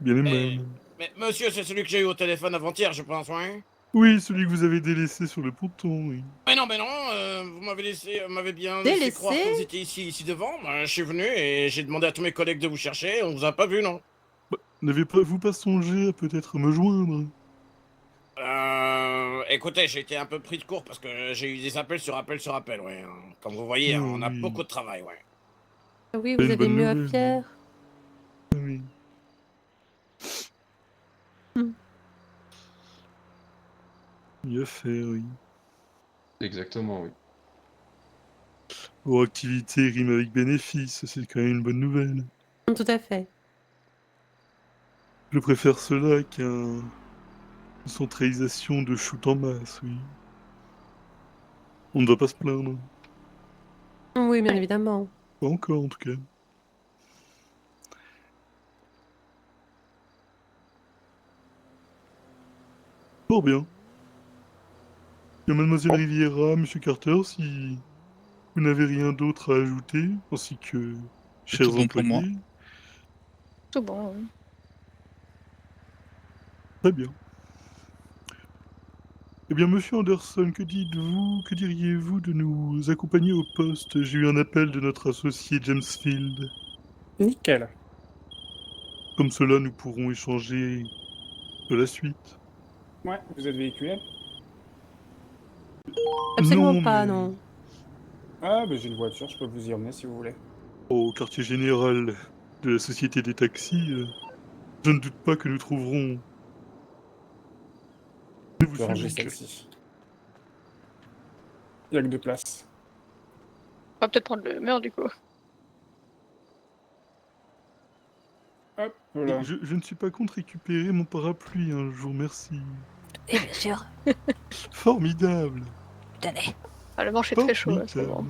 Bien les Mais- mêmes. Mais monsieur, c'est celui que j'ai eu au téléphone avant-hier, je pense, ouais. Oui, celui que vous avez délaissé sur le ponton, oui. Mais non, vous m'avez bien laissé croire que vous étiez ici devant. Ben, je suis venu et j'ai demandé à tous mes collègues de vous chercher, on vous a pas vu, non? N'avez-vous pas songé à peut-être me joindre? Écoutez, j'ai été un peu pris de court parce que j'ai eu des appels sur appels sur appels, ouais. Comme vous voyez, Ah on a oui. beaucoup de travail, ouais. Ah oui, C'est vous une avez bonne mieux à nouvelle. Pierre. Oui. Hmm. Mieux faire, oui. Exactement, oui. Vos activités riment avec bénéfice, c'est quand même une bonne nouvelle. Tout à fait. Je préfère cela qu'une centralisation de shoot en masse, oui. On ne doit pas se plaindre. Oui, bien évidemment. Pas encore, en tout cas. Fort bien. Et Mademoiselle Riviera, Monsieur Carter, si vous n'avez rien d'autre à ajouter, ainsi que C'est chers tout bon pour moi. employés, Tout bon. Oui. très bien. Eh bien, Monsieur Anderson, que dites-vous, que diriez-vous de nous accompagner au poste? J'ai eu un appel de notre associé James Field. Nickel. Comme cela, nous pourrons échanger de la suite. Ouais, vous êtes véhiculé? Absolument Non, pas, mais- non. Ah, bah j'ai une voiture, je peux vous y emmener si vous voulez. Au quartier général de la société des taxis, je ne doute pas que nous trouverons. Je vous Je vais ranger suis. celle-ci. Il y a que 2 places. On va peut-être prendre le mur du coup. Hop, voilà. Je ne suis pas contre récupérer mon parapluie, hein, je vous remercie. Et bien sûr. Formidable. Tenez. Ah, le manche est très chaud là, ce moment.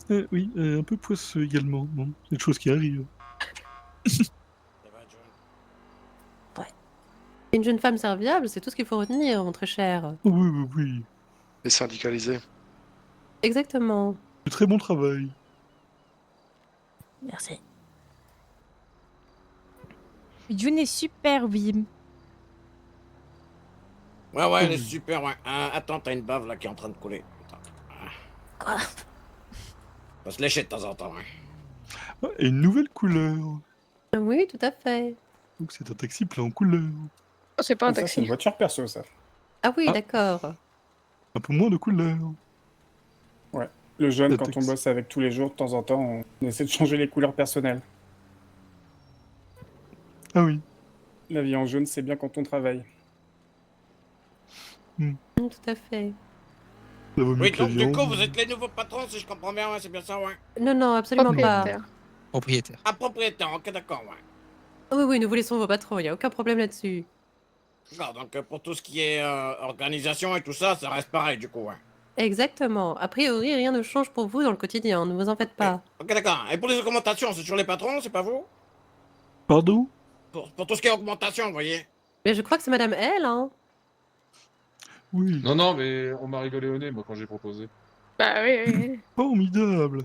Formidable. Oui, un peu poisseux également. Bon, c'est des choses qui arrivent. Une jeune femme serviable, c'est tout ce qu'il faut retenir, mon très cher. Oui, oui, oui. Et syndicalisé. Exactement. De très bon travail. Merci. June est super, oui. Ouais, elle est super, ouais. Attends, t'as une bave là qui est en train de couler. Attends. Quoi? Faut se lécher de temps en temps, ouais. Ah, et une nouvelle couleur. Oui, tout à fait. Donc c'est un taxi plein en couleurs. Oh, c'est pas un Ça, c'est taxi. une voiture perso, ça. Ah oui, Ah. d'accord. Un peu moins de couleurs. Ouais. Le jeune, Le quand taxi. on bosse avec tous les jours, de temps en temps, on essaie de changer les couleurs personnelles. Ah oui. La vie en jaune, c'est bien quand on travaille. Tout à fait. Ça vaut mieux Oui, que la donc du viande. coup, vous êtes les nouveaux patrons, si je comprends bien, ouais, c'est bien ça, ouais. Non, non, absolument pas. Propriétaire. Propriétaire. Ah, propriétaire, ok, d'accord, ouais. Oui, oui, nous vous laissons vos patrons, il n'y a aucun problème là-dessus. D'accord, donc pour tout ce qui est organisation et tout ça, ça reste pareil, du coup, ouais. Exactement. A priori, rien ne change pour vous dans le quotidien, ne vous en faites pas. Ok, d'accord. Et pour les augmentations, c'est sur les patrons, c'est pas vous? Pardon? Pour tout ce qui est augmentation, vous voyez. Mais je crois que c'est Madame L, hein. Oui. Non, non, mais on m'a rigolé au nez, moi, quand j'ai proposé. Bah oui, oui, oui. Formidable.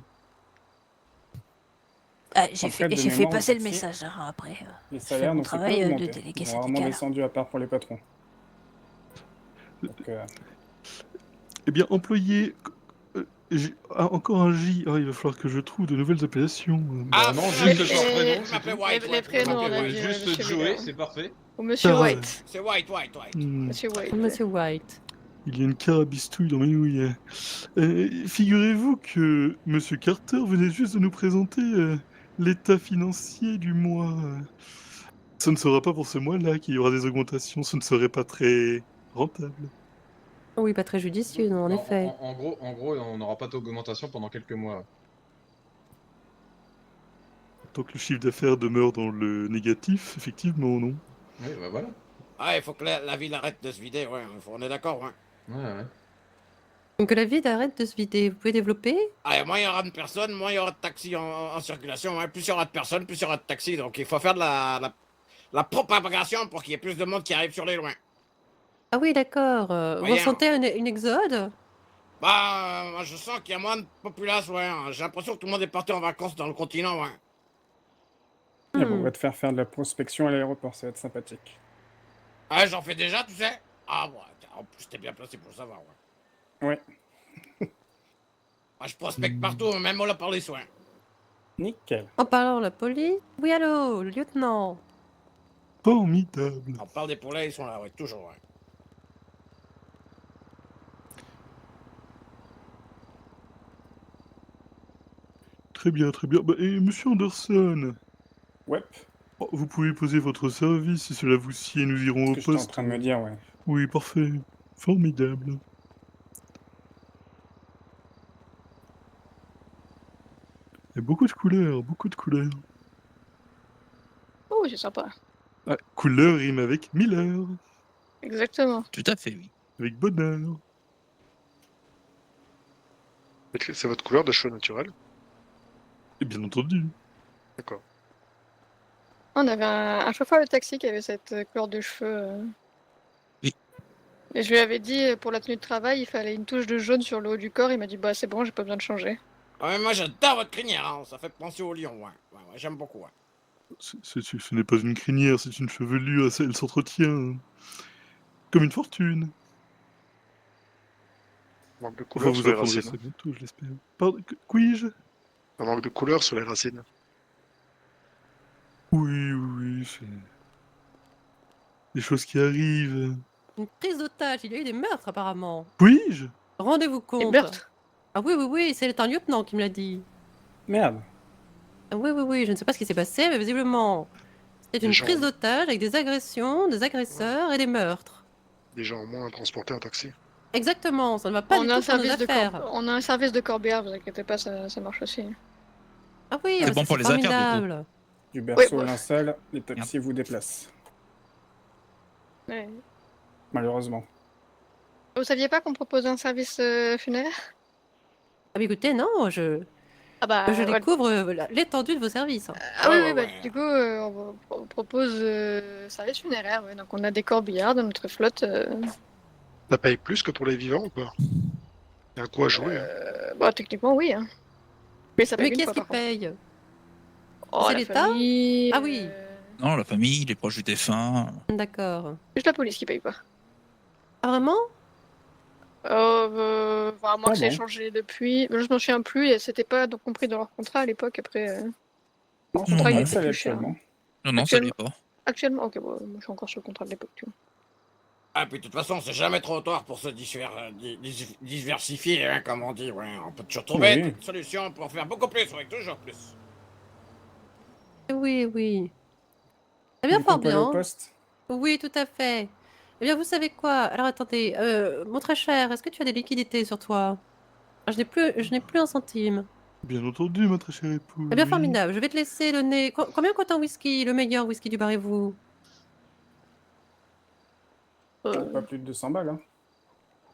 Ah, j'ai Après, de fait mémoire, passer en le taxi, message, hein, après. Les C'est salaires mon n'ont fait travail de qu'augmenter. délégué Ils ont vraiment syndical. descendu à part pour les patrons. Donc, Eh bien, employé. Encore un J. Ah, il va falloir que je trouve de nouvelles appellations. Ah, non, non, juste les- son prénom, je c'est m'appelle tout. White, Les ouais, prénoms, je m'appelle on a White. dit, Juste monsieur Joey, Miller. c'est parfait. Ou Monsieur Ah, White. C'est White. Monsieur White. Monsieur White. Il y a une carabistouille dans mes nouilles. Figurez-vous que Monsieur Carter venait juste de nous présenter l'état financier du mois. Ce ne sera pas pour ce mois-là qu'il y aura des augmentations. Ce ne serait pas très rentable. Oui, pas très judicieux, non, en effet. En gros, on n'aura pas d'augmentation pendant quelques mois. Tant que le chiffre d'affaires demeure dans le négatif, effectivement, non. Oui, bah voilà. Ah, il faut que la ville arrête de se vider, ouais, on est d'accord, ouais. Ouais. Donc que la ville arrête de se vider, vous pouvez développer? Ah, et moins il y aura de personnes, moins il y aura de taxis en circulation, ouais. Plus il y aura de personnes, plus il y aura de taxis. Donc il faut faire de la propagation pour qu'il y ait plus de monde qui arrive sur les loins. Ah oui, d'accord. Vous Voyons. ressentez une exode? Bah, moi, je sens qu'il y a moins de population, ouais. J'ai l'impression que tout le monde est parti en vacances dans le continent, ouais. Et on va te faire de la prospection à l'aéroport, ça va être sympathique. Ah, j'en fais déjà, tu sais? Ah, ouais, en plus, t'es bien placé pour le savoir, ouais. Ouais. Ah, je prospecte partout, même là par les soins. Nickel. En parlant de la police... Oui, allô, le lieutenant. Formidable. On parle des poulets, ils sont là, ouais, toujours, ouais. Très bien, très bien. Bah, et monsieur Anderson, Ouais. vous pouvez poser votre service si cela vous sied, nous irons au Ce que j'étais en poste. train de me dire, ouais. Oui, parfait. Formidable. Il y a beaucoup de couleurs, beaucoup de couleurs. Oh, c'est sympa. Ah, couleur rime avec Miller, Exactement. Tout à fait, oui. avec bonheur. C'est votre couleur de cheveux naturel? Et bien entendu. D'accord. On avait un chauffeur de taxi qui avait cette couleur de cheveux. Oui. Et je lui avais dit, pour la tenue de travail, il fallait une touche de jaune sur le haut du corps. Il m'a dit, bah c'est bon, j'ai pas besoin de changer. Ouais, moi, j'adore votre crinière, hein. Ça fait penser au lion, ouais. Ouais, j'aime beaucoup, ouais. Ce n'est pas une crinière, c'est une chevelure, elle s'entretient. Comme une fortune. Manque de Enfin, couleur vous sur les apprendrez racines. ça bientôt, je l'espère. Pardon, puis-je? Un manque de couleur sur les racines. Oui, oui, c'est... des choses qui arrivent. Une prise d'otage, il y a eu des meurtres apparemment. Puis-je? Rendez-vous Des compte. meurtres? Ah oui, oui, oui, c'est un lieutenant qui me l'a dit. Merde. Ah oui, oui, oui, je ne sais pas ce qui s'est passé, mais visiblement, c'était Des une gens- prise d'otage avec des agressions, des agresseurs et des meurtres. Des gens en moins à transporter un taxi. Exactement, ça ne va pas On du a, un tout pour nos service de affaires. on a un service de corbillard, vous inquiétez pas, ça marche aussi. Ah oui, C'est mais bon ça, pour c'est les affaires, du coup. formidable. Du berceau Ouais, au linceul, les taxis vous déplacent. Ouais. Malheureusement. Vous saviez pas qu'on proposait un service funéraire? Ah mais écoutez, non, je bah, ouais. découvre l'étendue de vos services. Ah oui, Ouais, oui, ouais, bah, ouais. du coup, on propose service funéraire, ouais. Donc on a des corbillards dans notre flotte. Ça paye plus que pour les vivants ou pas? Il y a un coup à jouer, hein. Bah, techniquement, oui. Hein. Mais ça paye Mais une qui fois, est-ce qui par contre. paye? Oh, C'est la l'État? famille, Ah oui, Non, la famille, les proches du défunt. d'accord. juste la police qui paye pas. Ah vraiment? À moins Ah que ça ait bon. changé depuis. Je m'en souviens plus, et c'était pas donc compris dans leur contrat à l'époque. Après, Non, je Non, crois il pas non. que ça était l'est plus cher. actuellement. Non, non, ça l'est pas. Actuellement, ok, bon, moi je suis encore sur le contrat de l'époque, tu vois. Ah, puis de toute façon, c'est jamais trop tard pour se diversifier, hein, comme on dit, ouais. On peut toujours trouver Oui. une solution pour faire beaucoup plus, ouais, toujours plus. Oui, oui. Eh bien, Du coup, fort on peut aller au bien. poste. Oui, tout à fait. Eh bien, vous savez quoi? Alors attendez, mon très cher, est-ce que tu as des liquidités sur toi? Ah, je n'ai plus un centime. Bien entendu, ma très chère épouse. Eh bien, oui. formidable. Je vais te laisser donner. Combien coûte un whisky, le meilleur whisky du bar et vous? Pas plus de 200 balles, hein.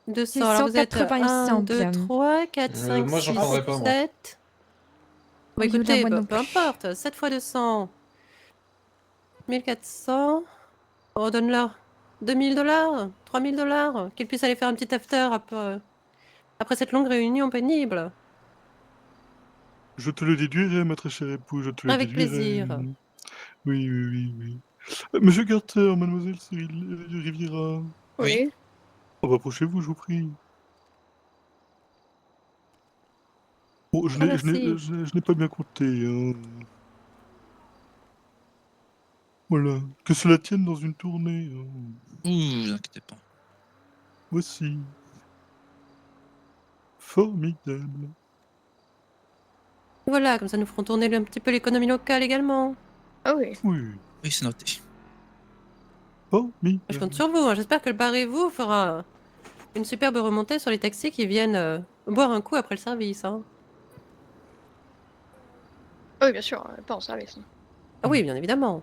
200. Alors vous êtes 180, il 1, semble. 2, 3, 4, 5, moi, j'en 6, prendrais pas, moi. 7. Bon, Oui, écoutez, moi non peu plus. importe. 7 fois 200. 1400. On donne-leur 2000 $, 3000 $. Qu'ils puissent aller faire un petit after après cette longue réunion pénible. Je te le déduirai, ma très chère épouse, je te le Avec déduirai. plaisir. Oui, oui, oui, oui. Monsieur Carter, mademoiselle Cyril Riviera, Oui. rapprochez-vous, je vous prie. Bon, Ah, merci. je n'ai pas bien compté, hein. Voilà, que cela tienne dans une tournée, hein. Ouh, vous inquiétez pas. Voici. Formidable. Voilà, comme ça nous ferons tourner un petit peu l'économie locale également. Ah oui. Oui, Oui, c'est noté. formidable. Je compte sur vous. Hein. J'espère que le bar et vous fera une superbe remontée sur les taxis qui viennent boire un coup après le service. Hein. Ah oui, bien sûr, pas en service. Ah oui, bien évidemment.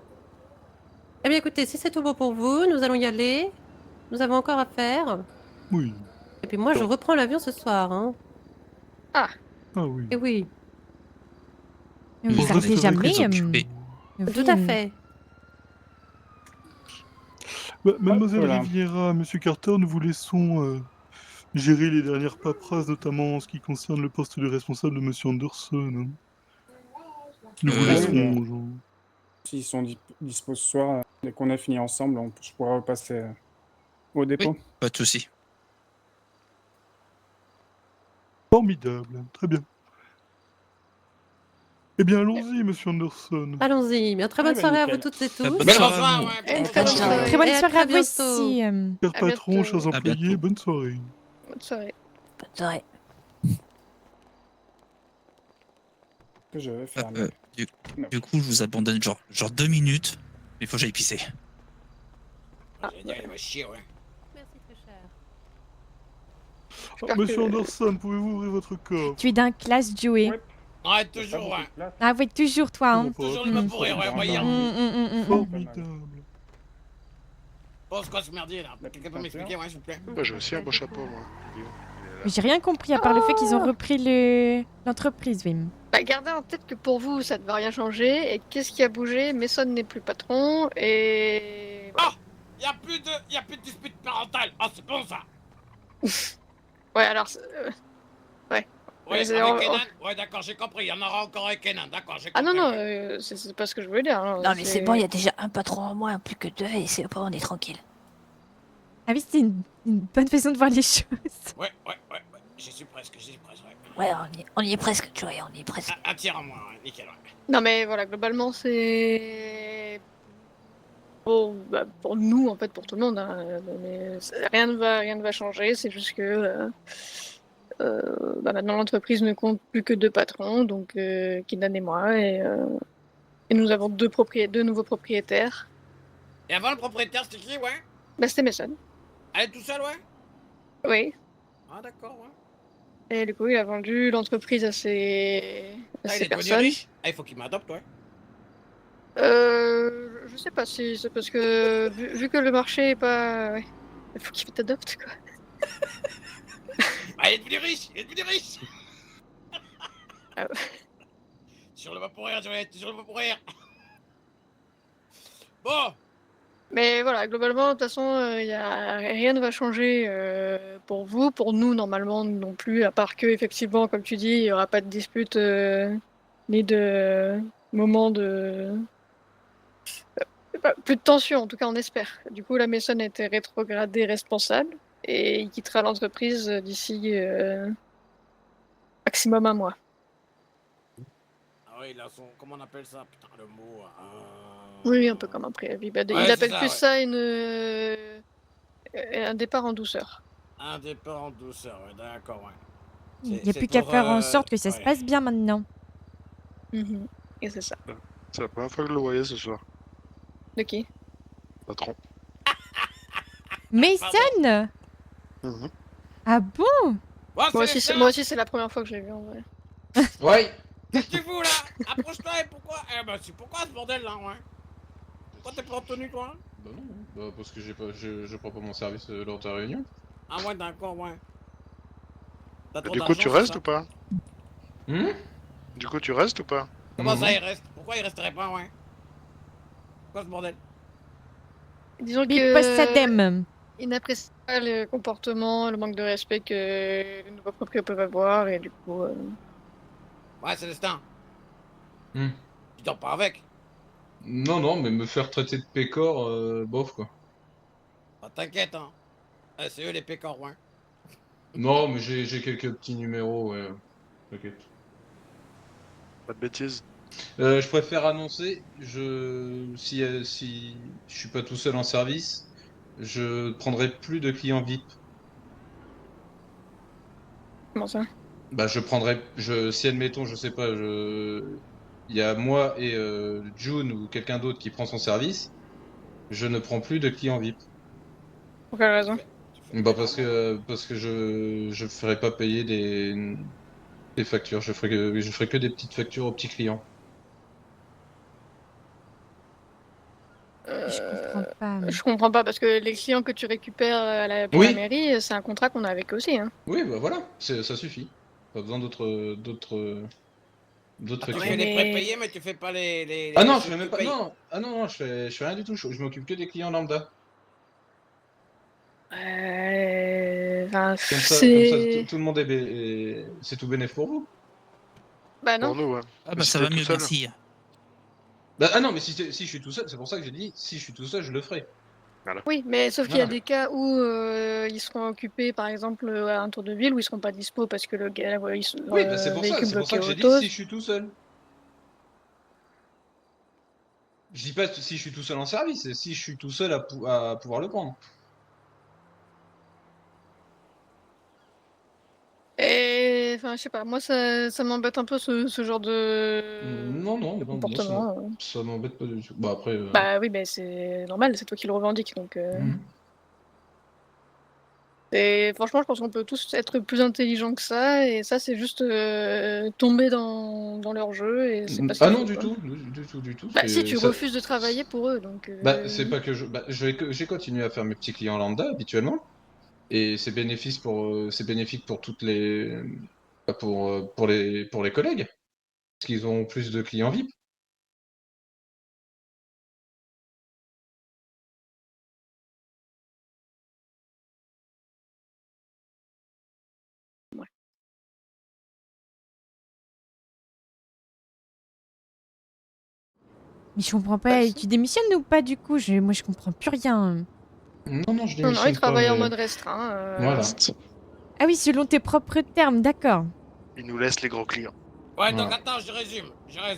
Eh bien écoutez, si c'est tout bon pour vous, nous allons y aller. Nous avons encore à faire. Oui. Et puis moi, je reprends l'avion ce soir. Hein. Ah oui. Et oui, Vous Bon, je savez resterai jamais. très occupé. tout à fait. Mademoiselle Voilà. Riviera, Monsieur Carter, nous vous laissons gérer les dernières paperasses, notamment en ce qui concerne le poste de responsable de Monsieur Anderson. Hein. Nous vous Oui, laisserons, genre. S'ils sont dispo ce soir, dès qu'on a fini ensemble, je pourrais repasser au dépôt. Oui, pas de souci. Formidable, très bien. Eh bien, allons-y, monsieur Anderson. Allons-y, bien très bonne bah, soirée à vous nickel. toutes et tous. Bonne Belle soirée à bonsoir, vous. ouais. Eh, bonne bonne soirée. soirée. Très bonne Et à soirée très à vous bientôt. aussi. Cher À patron, bientôt. chers À employés, bientôt. bonne soirée. Bonne soirée. Bonne soirée. Que je vais faire. Du coup, je vous abandonne genre 2 minutes. Il faut que j'aille pisser. Génial, il va chier, ouais. Merci très cher. Oh, monsieur Anderson, pouvez-vous ouvrir votre coffre? Tu es d'un classe, Joey. Ouais. Ouais, toujours, ouais. Ah oui, toujours toi. Hein. Toujours le même pourrir, ouais, voyons. Formidable. Bon, c'est quoi ce merdier là? Quelqu'un peut m'expliquer, ouais, s'il vous plaît? Moi, j'ai aussi un beau chapeau, moi. J'ai rien compris à part le fait qu'ils ont repris l'entreprise, Wim. Bah, gardez en tête que pour vous, ça ne va rien changer. Et qu'est-ce qui a bougé? Mason n'est plus patron et... Ah! Y'a plus de dispute parentale! Ah, c'est bon ça! Ouais, alors... ouais. Ouais, Mais avec on- Kenan? Ouais, d'accord, j'ai compris. Il y en aura encore avec Kenan, d'accord, j'ai Ah compris. non, non, c'est pas ce que je voulais dire. Hein. Non, mais c'est bon, il y a déjà un patron en moins, plus que 2, et c'est bon, on est tranquille. Ah oui, c'est une bonne façon de voir les choses. Ouais, j'y suis presque, ouais. Ouais, on y est presque, Joey, on y est presque. Un tiers en moins, ouais, nickel, ouais. Non, mais voilà, globalement, c'est... Bon, bah, pour nous, en fait, pour tout le monde, hein, mais rien ne va changer, c'est juste que... bah, maintenant, l'entreprise ne compte plus que 2 patrons, donc Kenan et moi, et nous avons 2 nouveaux propriétaires. Et avant, le propriétaire, c'était qui, ouais? Bah, c'était Mason. Elle est tout seul, ouais? Oui. Ah, d'accord, ouais. Et du coup, il a vendu l'entreprise à ses Ah, il est devenu personnes. riche? Ah, il faut qu'il m'adopte, ouais. Je sais pas si c'est parce que vu que le marché est pas... Ouais. Il faut qu'il t'adopte, quoi. Ah, il est devenu riche! Ah ouais. Sur le va pour rire, Joël, sur le va pour rire. Bon, Mais voilà, globalement, de toute façon, rien ne va changer pour vous, pour nous, normalement, non plus, à part que, effectivement, comme tu dis, il n'y aura pas de dispute ni de moment de... plus de tension, en tout cas, on espère. Du coup, la Mason a été rétrogradée responsable et il quittera l'entreprise d'ici maximum 1 mois. ah oui, il a son... Comment on appelle ça? Putain, le mot... Oui, un peu comme un préavis. Bah, Ouais, il c'est appelle ça, plus ouais. ça un départ en douceur. Un départ en douceur, ouais, d'accord, ouais. Il n'y a plus qu'à faire en sorte que ça se passe bien maintenant. Mhm. Et c'est ça. C'est la première fois que je le voyais ce soir. De qui? Patron. Mason Mhm. Ah bon? Ouais, Moi c'est aussi, moi aussi, c'est la première fois que je l'ai vu en vrai. Ouais. Qu'est-ce que tu fous, là? Approche-toi, et pourquoi? Eh ben, c'est pourquoi ce bordel, là, ouais? Pourquoi t'es pas en tenue, toi? Bah non, bah parce que je prends pas mon service lors de ta réunion. Ah ouais, d'accord, ouais. T'as trop Du coup, d'argent, tu c'est restes ça? ou pas? Hmm. Du coup, tu restes ou pas? Comment ça, il reste? Pourquoi il resterait pas, ouais? Quoi, ce bordel? Disons Big que Boss Sadem. il n'apprécie pas le comportement, le manque de respect que les nouveaux propriétaires peuvent avoir et du coup... Ouais, Célestin. Hmm. Tu dors pas avec? Non, non, mais me faire traiter de pécor, bof quoi. Ah, t'inquiète, hein. C'est eux les pécores, ouais. Non, mais j'ai quelques petits numéros, ouais. T'inquiète. Pas de bêtises. Je préfère annoncer, si je suis pas tout seul en service, je prendrai plus de clients VIP. Comment ça? Bah, si admettons, je sais pas, il y a moi et June ou quelqu'un d'autre qui prend son service, je ne prends plus de clients VIP. Pour quelle raison? Bah parce que je ferai pas payer des factures, je ferai que des petites factures aux petits clients. Je comprends pas. Je comprends pas parce que les clients que tu récupères pour Oui. la mairie, c'est un contrat qu'on a avec eux aussi. Hein. Oui, bah voilà, ça suffit. Pas besoin d'autres Tu factures. fais les mais- prépayés, mais tu fais pas les Ah non, les je fais même tu pas. payes. Non, ah non, non, je fais rien du tout. Je m'occupe que des clients lambda. Enfin, Comme ça, c'est... tout le monde c'est tout bénéf pour vous. Bah Pour non. nous, ouais. Ah Mais bah si ça t'es va tout mieux, seul. merci. Bah, ah non, mais si je suis tout seul, c'est pour ça que j'ai dit si je suis tout seul, je le ferai. Oui, mais sauf qu'il y a Voilà. des cas où ils seront occupés, par exemple, à un tour de ville, où ils seront pas dispo parce que le Oui, bah c'est pour ça, véhicule c'est pour ça bloqué que au j'ai dit TOS. si je suis tout seul. Je dis pas si je suis tout seul en service, c'est si je suis tout seul à pouvoir le prendre. Et enfin, je sais pas, moi ça m'embête un peu ce genre Non, non, de non, comportement. ça m'embête pas du tout. Bah après. Bah oui, mais c'est normal, c'est toi qui le revendiques, donc. Mhm. Et franchement, je pense qu'on peut tous être plus intelligents que ça, et ça, c'est juste tomber dans leur jeu, et c'est pas ce Ah qu'il non, faut, du quoi. tout, du tout. Bah si, C'est tu ça. refuses de travailler pour eux, donc. Bah c'est pas que j'ai continué à faire mes petits clients lambda habituellement, et c'est bénéfique pour toutes les, bah, pour les collègues, parce qu'ils ont plus de clients VIP. Ouais. Mais je comprends Bah, pas, si. tu démissionnes ou pas du coup? Moi je comprends plus rien. Non, je Non, il démissionne pas, travaille en mais mode restreint. voilà. Ah oui, selon tes propres termes, d'accord. Il nous laisse les gros clients. Ouais, donc Voilà. attends, je résume.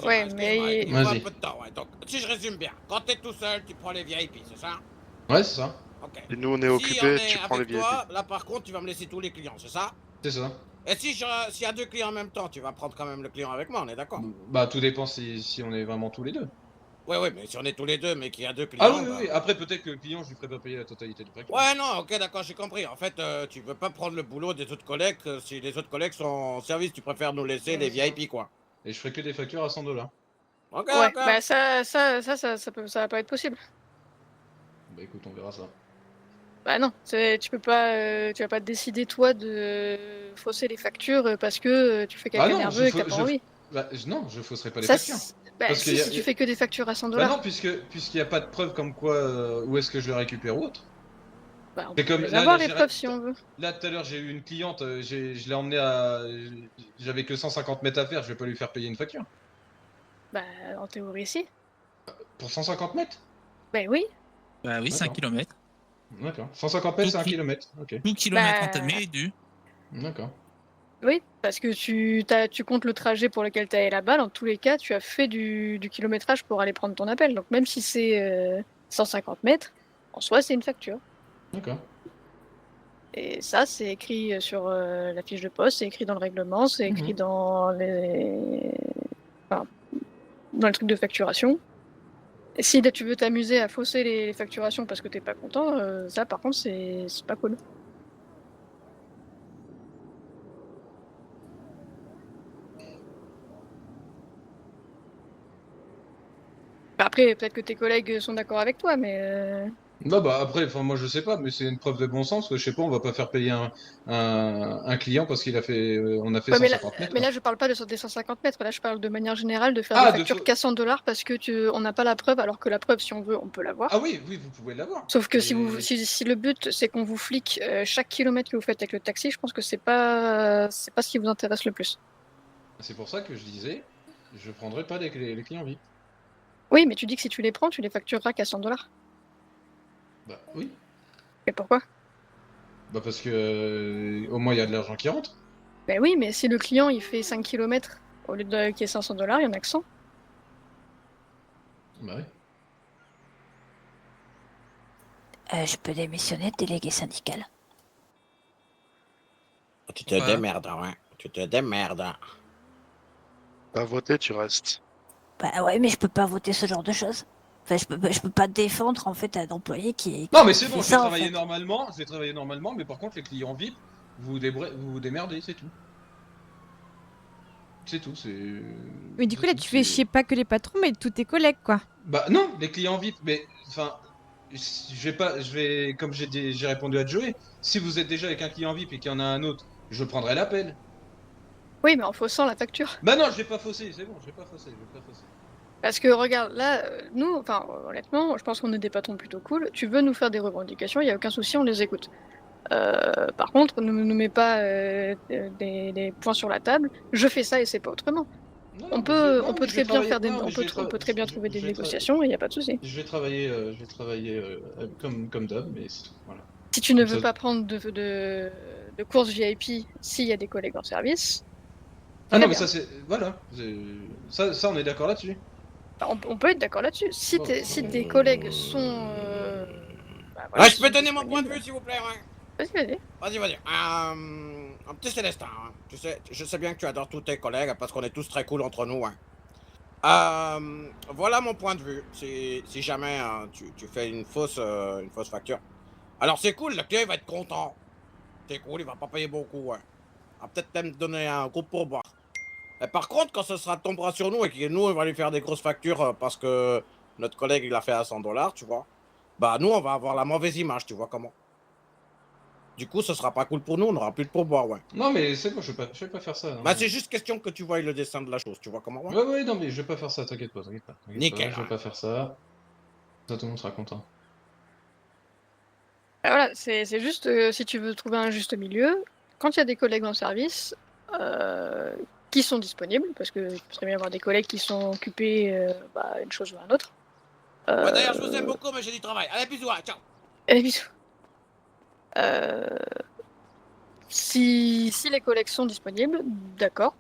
Ouais, Excuse-moi, mais- il me faut un Vas-y. peu de temps. Ouais. Donc, si je résume bien, quand t'es tout seul, tu prends les VIP, c'est ça? Ouais, c'est ça, Ok. Et nous, on est Si occupés, on est tu prends les avec VIP. toi, là par contre, tu vas me laisser tous les clients, c'est ça? c'est ça. Et si s'il y a 2 clients en même temps, tu vas prendre quand même le client avec moi, on est d'accord? Bah tout dépend si on est vraiment tous les deux. Ouais, mais si on est tous les deux, mais qu'il y a 2 Ah clients, oui, bah... oui. Après peut-être que le client, je lui ferai pas payer la totalité du facture. Ouais, non, ok, d'accord, j'ai compris. En fait, tu veux pas prendre le boulot des autres collègues si les autres collègues sont en service, tu préfères nous laisser Ouais, les c'est ça. VIP, quoi. Et je ferai que des factures à 100 $. Ok, Ouais, ok. bah ça va pas être possible. Bah écoute, on verra ça. Bah non, tu vas pas décider toi de fausser les factures parce que tu fais Ah quelqu'un non, nerveux et que t'as pas envie. non, je fausserai pas les Ça, factures. bah Parce si, qu'il y a- si tu fais que des factures à 100 Bah $. non, puisqu'il n'y a pas de preuve comme quoi où est-ce que je le récupère ou autre. Bah on C'est peut comme les là, avoir les preuves si on veut. là tout à l'heure j'ai eu une cliente, je l'ai emmenée à, j'avais que 150 mètres à faire, je vais pas lui faire payer une facture. Bah en théorie si. Pour 150 mètres? Bah oui. Bah oui, c'est un D'accord. kilomètre. D'accord. 150 mètres, c'est 1 Tout- kilomètre. Ok. Tout kilomètre Bah entamé est dû. D'accord. oui, parce que tu comptes le trajet pour lequel t'es allé là-bas, dans tous les cas, tu as fait du kilométrage pour aller prendre ton appel. Donc même si c'est 150 mètres, en soi c'est une facture. D'accord. Et ça, c'est écrit sur la fiche de poste, c'est écrit dans le règlement, c'est écrit dans dans les trucs de facturation. Et si tu veux t'amuser à fausser les facturations parce que t'es pas content, ça par contre, c'est pas cool. Bah, après, peut-être que tes collègues sont d'accord avec toi, mais Non, bah après, enfin moi je sais pas, mais c'est une preuve de bon sens. Je sais pas, on va pas faire payer un client parce qu'il a fait, on a fait ouais, 150 mètres. mais Quoi. là, je parle pas des 150 mètres. Là, je parle de manière générale de faire Ah, des factures qu'à 100 $ parce que on n'a pas la preuve, alors que la preuve, si on veut, on peut l'avoir. Ah oui, oui, vous pouvez l'avoir. Sauf que Mais- si le but c'est qu'on vous flique chaque kilomètre que vous faites avec le taxi, je pense que c'est pas ce qui vous intéresse le plus. C'est pour ça que je disais, je prendrai pas les clients VIP. Oui, mais tu dis que si tu les prends, tu les factureras qu'à 100 $. Bah oui. Et pourquoi? Bah parce que au moins il y a de l'argent qui rentre. Ben oui, mais si le client il fait 5 kilomètres au lieu de qu'il y ait 500 $, il y en a que 100. Bah oui. Je peux démissionner de délégué syndical. Tu te démerdes, ouais. Tu te démerdes. Pas voter, tu restes. Bah ouais, mais je peux pas voter ce genre de choses. Enfin, je peux pas défendre en fait un employé qui Non mais c'est qui bon, fait je vais ça, en travailler fait. normalement, je vais travailler normalement, mais par contre les clients VIP, vous vous démerdez, c'est tout. C'est tout, c'est. Mais du coup, là, tu fais chier pas que les patrons, mais tous tes collègues, quoi. Bah non, les clients VIP, mais enfin, comme j'ai répondu à Joey, si vous êtes déjà avec un client VIP et qu'il y en a un autre, je prendrai l'appel. Oui, mais en faussant la facture. Bah non, je vais pas fausser, c'est bon, je vais pas fausser. Parce que regarde, là, nous, enfin, honnêtement, je pense qu'on est des patrons plutôt cool. Tu veux nous faire des revendications, il n'y a aucun souci, on les écoute. Par contre, ne nous mets pas des points sur la table. Je fais ça et c'est pas autrement. Non, On mais peut, je- non, on peut mais je vais très bien travailler- faire des, non, mais je vais on peut très bien je- trouver des je vais tra- négociations, il n'y a pas de souci. Je vais travailler comme d'hab, mais c'est tout. Voilà. Si tu ne Comme veux ça- pas prendre de courses VIP s'il y a des collègues en service, Ah très non, mais bien. ça c'est. Voilà. Ça, on est d'accord là-dessus. Bah, on peut être d'accord là-dessus. Si, Bon. si tes collègues sont... bah, Ah, voilà, je peux sont donner mon point de disponibles. vue, s'il vous plaît, ouais. Vas-y. Vas-y. Un petit Célestin, hein. Je sais bien que tu adores tous tes collègues parce qu'on est tous très cool entre nous, hein. Voilà mon point de vue. Si jamais tu fais une fausse facture. Alors c'est cool, le client il va être content. C'est cool, il va pas payer beaucoup, ouais. Il va peut-être même te donner un coup pour boire. Et par contre, quand ce sera tombera sur nous et que nous on va lui faire des grosses factures parce que notre collègue il a fait à $100, tu vois. Bah nous on va avoir la mauvaise image, tu vois comment. Du coup, ce sera pas cool pour nous, on n'aura plus de pourboire, ouais. Non, mais c'est bon, je vais pas faire ça. Non, Bah mais- c'est juste question que tu vois le dessin de la chose, tu vois comment, ouais. Ouais, non, mais je vais pas faire ça, t'inquiète pas. Nickel, Je vais ouais. pas faire ça. Ça, tout le monde sera content. Bah, voilà, c'est juste si tu veux trouver un juste milieu, quand il y a des collègues en service qui sont disponibles, parce que tu peux très bien avoir des collègues qui sont occupés une chose ou un autre. Ouais, d'ailleurs, je vous aime beaucoup, mais j'ai du travail. Allez, bisous, ouais, ciao. Et bisous. Si les collègues sont disponibles, d'accord,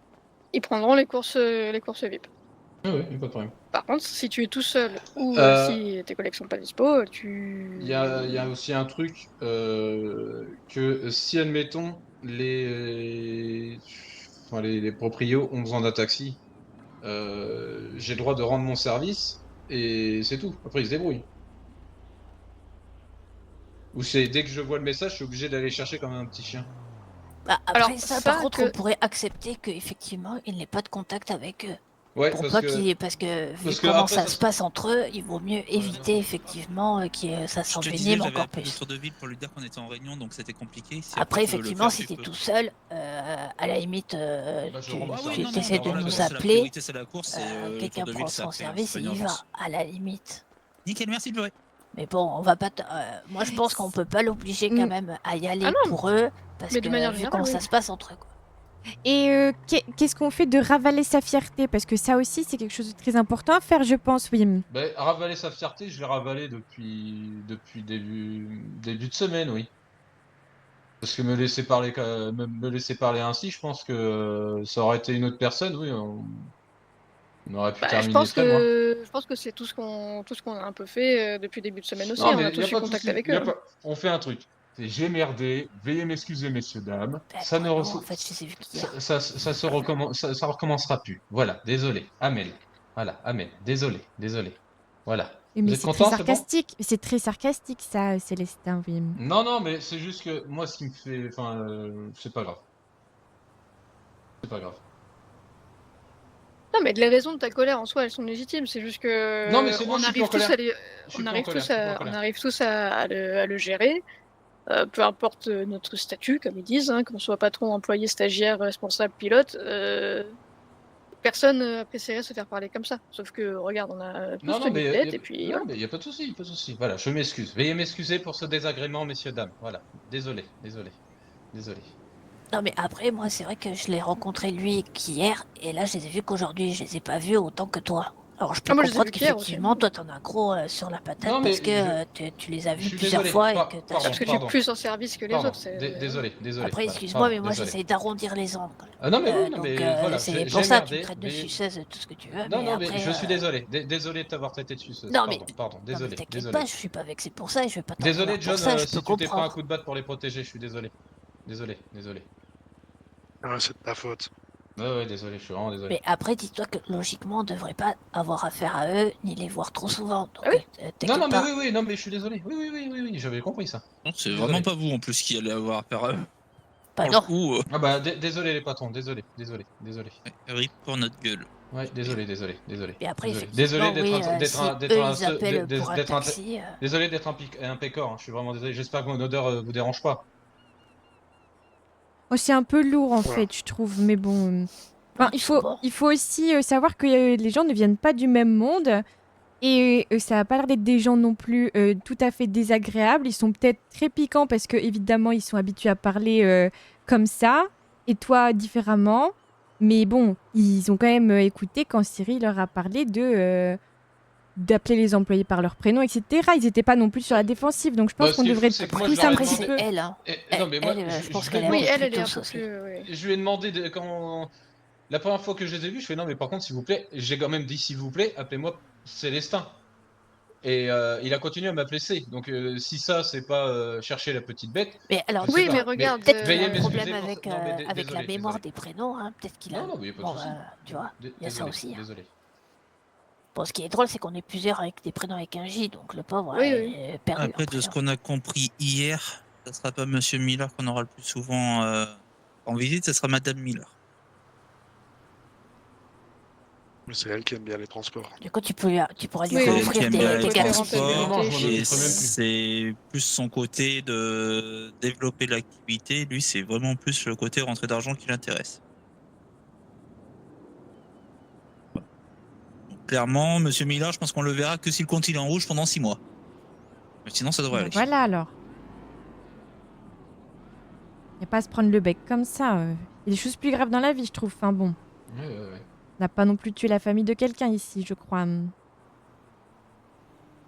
ils prendront les courses VIP. Ah ouais, y a pas de problème. Par contre, si tu es tout seul ou si tes collègues sont pas dispo, tu... Il y a aussi un truc que si, admettons, les proprios ont besoin d'un taxi, j'ai le droit de rendre mon service et c'est tout. Après, ils se débrouillent. Ou c'est dès que je vois le message, je suis obligé d'aller chercher comme un petit chien. Bah, après Alors, ça, ça par contre, que- on pourrait accepter qu'effectivement, il n'ait pas de contact avec eux. Ouais, Pour parce pas que- parce que vu parce que comment après, ça ça se se- passe entre eux, il vaut mieux éviter effectivement ça Je te s'envenime disais, j'avais encore appelé plus. le tour de ville pour lui dire qu'on était en réunion, donc c'était compliqué. Si Après, tu veux le effectivement, faire, si tu t'es peux. tout seul, à la limite, Bah, je tu rends mon Ah oui, service. non, non, essaies dans de la nous course, la appeler, priorité, c'est la course, et le quelqu'un tour de prend ville, c'est son après, service c'est et une il va, urgence. à la limite. Nickel, merci Purée. Mais bon, on va pas. Moi, je pense qu'on peut pas l'obliger quand même à y aller pour eux, parce mais que de manière vu générale, comment oui. ça se passe entre eux. Quoi. Et qu'est-ce qu'on fait de ravaler sa fierté? Parce que ça aussi, c'est quelque chose de très important à faire, je pense, oui. Ben, ravaler sa fierté, je l'ai ravalé depuis début de semaine, oui. Parce que me laisser parler ainsi, je pense que ça aurait été une autre personne, oui, on aurait pu Bah, je terminer pense très loin. que c'est tout ce qu'on a un peu fait depuis le début de semaine aussi. Non, On mais a y a tous eu pas de contact souci, avec y a eux. pas- on fait un truc. C'est j'ai merdé, veuillez m'excuser, messieurs, dames. Ça ne non, re- en fait, je les ai vus qu'hier. ça recommencera plus. Voilà, désolé. Amel. Voilà, Amel. Désolé. Voilà. Mais Vous êtes c'est très content, c'est bon? sarcastique. C'est très sarcastique, ça, Célestin, oui. Non, mais c'est juste que moi, ce qui me fait. Enfin, c'est pas grave. C'est pas grave. Non, mais les raisons de ta colère en soi, elles sont légitimes. C'est juste que Non, mais c'est bon, je suis plus en colère. Je suis on plus en arrive colère, tous je suis plus en à, colère. on arrive tous à le gérer. Peu importe notre statut, comme ils disent, hein, qu'on soit patron, employé, stagiaire, responsable, pilote, personne apprécierait se faire parler comme ça. Sauf que, regarde, on a tous Non, tenu mais tête, et puis non, voilà. mais il n'y a pas de souci, pas de souci. Voilà, je m'excuse. Veuillez m'excuser pour ce désagrément, messieurs, dames. Voilà, désolé. Non, mais après, moi, c'est vrai que je l'ai rencontré lui qu'hier, et là, je les ai vus qu'aujourd'hui, je les ai pas vus autant que toi. Alors, je peux moi, je les ai comprendre vus qu'hier aussi. qu'effectivement, toi, t'en as gros sur la patate Non, mais parce que tu les as je vus suis plusieurs désolé. fois et Par- que t'as pardon, Parce que tu es plus en service que les Pardon, autres. désolé. Après, voilà, excuse-moi, pardon, mais moi, désolé. j'essaye d'arrondir les angles. Ah non, mais oui, non, donc, mais voilà, c'est j'ai pour ça que tu merdé, me traites de mais- suceuse, tout ce que tu veux. Non, mais mais après, je suis désolé. Désolé de t'avoir traité de suceuse. Non, mais- Pardon, Non, mais désolé. t'inquiète pas, je suis pas vexé pour ça et je vais pas t'en Désolé, vouloir John, pour ça, je si peux tu t'es pris un comprendre. coup de batte pour les protéger, je suis désolé. Désolé. Ah, c'est de ta faute. Ouais, désolé, je suis vraiment désolé. Mais après, dis-toi que logiquement, on devrait pas avoir affaire à eux ni les voir trop souvent. Donc, Ah oui t'inquiète Non, mais pas. oui, non, mais je suis désolé. Oui, j'avais compris ça. Non, c'est Désolé. vraiment pas vous en plus qui allez avoir affaire à eux. Bah Pour non. le coup, Ah bah, désolé les patrons, désolé. rip pour notre gueule. Ouais, désolé. Et après, Désolé effectivement, d'être oui, un- d'être si un- d'être eux, un ils seul- appellent d'être- pour un d'être un- taxi... Désolé d'être un pécor, hein, je suis vraiment désolé. J'espère que mon odeur vous dérange pas. Oh, c'est un peu lourd, en Voilà. fait, je trouve, mais bon. Enfin, Ils sont bons. il faut aussi savoir que les gens ne viennent pas du même monde. Et ça n'a pas l'air d'être des gens non plus tout à fait désagréables. Ils sont peut-être très piquants parce que évidemment ils sont habitués à parler comme ça. Et toi, différemment. Mais bon, ils ont quand même écouté quand Cyril leur a parlé d'appeler les employés par leur prénom, etc. Ils n'étaient pas non plus sur la défensive, donc je pense Bah, ce qu'on qui est devrait fou, c'est que moi, tous je leur un ai petit demandé. peu. C'est elle, hein. Non, mais moi, Je pense je qu'elle lui ai est un Oui, peu demandé. elle est plus un douce peu aussi. plus. Oui. Je lui ai demandé quand. La première fois que je les ai vus, je fais non, mais par contre, s'il vous plaît, j'ai quand même dit s'il vous plaît, appelez-moi Célestin. Et il a continué à m'appeler C. Donc si ça, c'est pas chercher la petite bête, Mais alors, je sais Oui, mais pas. dis-toi, Mais regarde. peut-être qu'il a veuillez un problème m'excuser pour ça. avec, Non, mais avec la désolé, mémoire désolé. des prénoms, hein. Peut-être qu'il a. Non, non, mais y a pas de Bon, souci. tu vois, il y a ça Désolé, aussi, hein. désolé. Bon, ce qui est drôle, c'est qu'on est plusieurs avec des prénoms avec un J, donc le pauvre Oui, oui. est perdu. Après, de ce qu'on a compris hier, ça sera pas Monsieur Miller qu'on aura le plus souvent en visite, ça sera Madame Miller. Mais c'est elle qui aime bien les transports. Du coup, tu pourras lui Oui, C'est oui. elle qui offrir aime des, bien Ouais, les des côté gâteaux. rentabilité. Non, je m'en et occuperai même plus. c'est plus son côté de développer l'activité. Lui, c'est vraiment plus le côté rentrée d'argent qui l'intéresse. Donc, clairement, Monsieur Miller, je pense qu'on le verra que si le compte il est en rouge pendant 6 mois. Mais sinon, ça devrait Ben aller. voilà alors. Il n'y a pas à se prendre le bec comme ça. Il y a des choses plus graves dans la vie, je trouve. Enfin bon, Ouais. on n'a pas non plus tué la famille de quelqu'un ici, je crois. Non.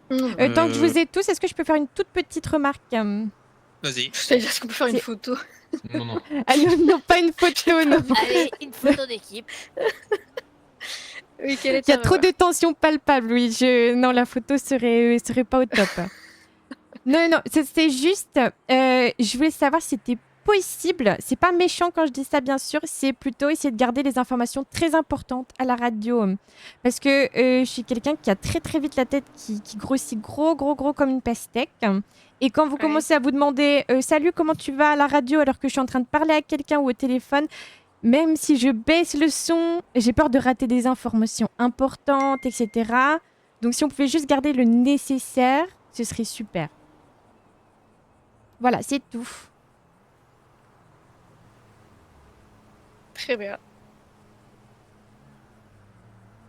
Tant que je vous ai tous, est-ce que je peux faire une toute petite remarque Vas-y. C'est-à-dire, est-ce qu'on peut faire une C'est- photo? Non, non. Ah non, non, pas une photo, non. Allez, une photo d'équipe. Oui, quelle est Il y a ta trop remarque? de tension palpable, oui. Non, la photo serait pas au top. Non, c'est juste, je voulais savoir si c'était possible. C'est pas méchant quand je dis ça, bien sûr. C'est plutôt essayer de garder les informations très importantes à la radio. Parce que je suis quelqu'un qui a très très vite la tête qui grossit gros comme une pastèque. Et quand vous Ouais. commencez à vous demander salut, comment tu vas à la radio alors que je suis en train de parler à quelqu'un ou au téléphone, même si je baisse le son, j'ai peur de rater des informations importantes, etc. Donc si on pouvait juste garder le nécessaire, ce serait super. Voilà, c'est tout. Très bien.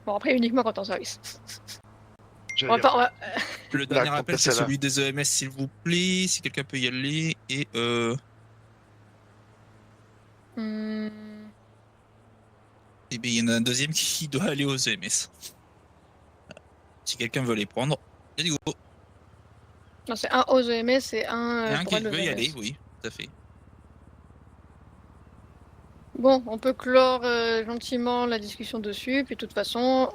Bon, après, uniquement quand t'es en service. J'allais On va pas- dire, on va- Le dernier quand appel, c'est celle-là. celui des EMS, s'il vous plaît. Si quelqu'un peut y aller. Et Hmm, eh bien, il y en a un deuxième qui doit aller aux EMS. Si quelqu'un veut les prendre, let's go. Non, c'est un aux EMS et un Il y en a un pour qui aller aux veut y EMS. aller, oui, tout à fait. Bon, on peut clore gentiment la discussion dessus, puis de toute façon,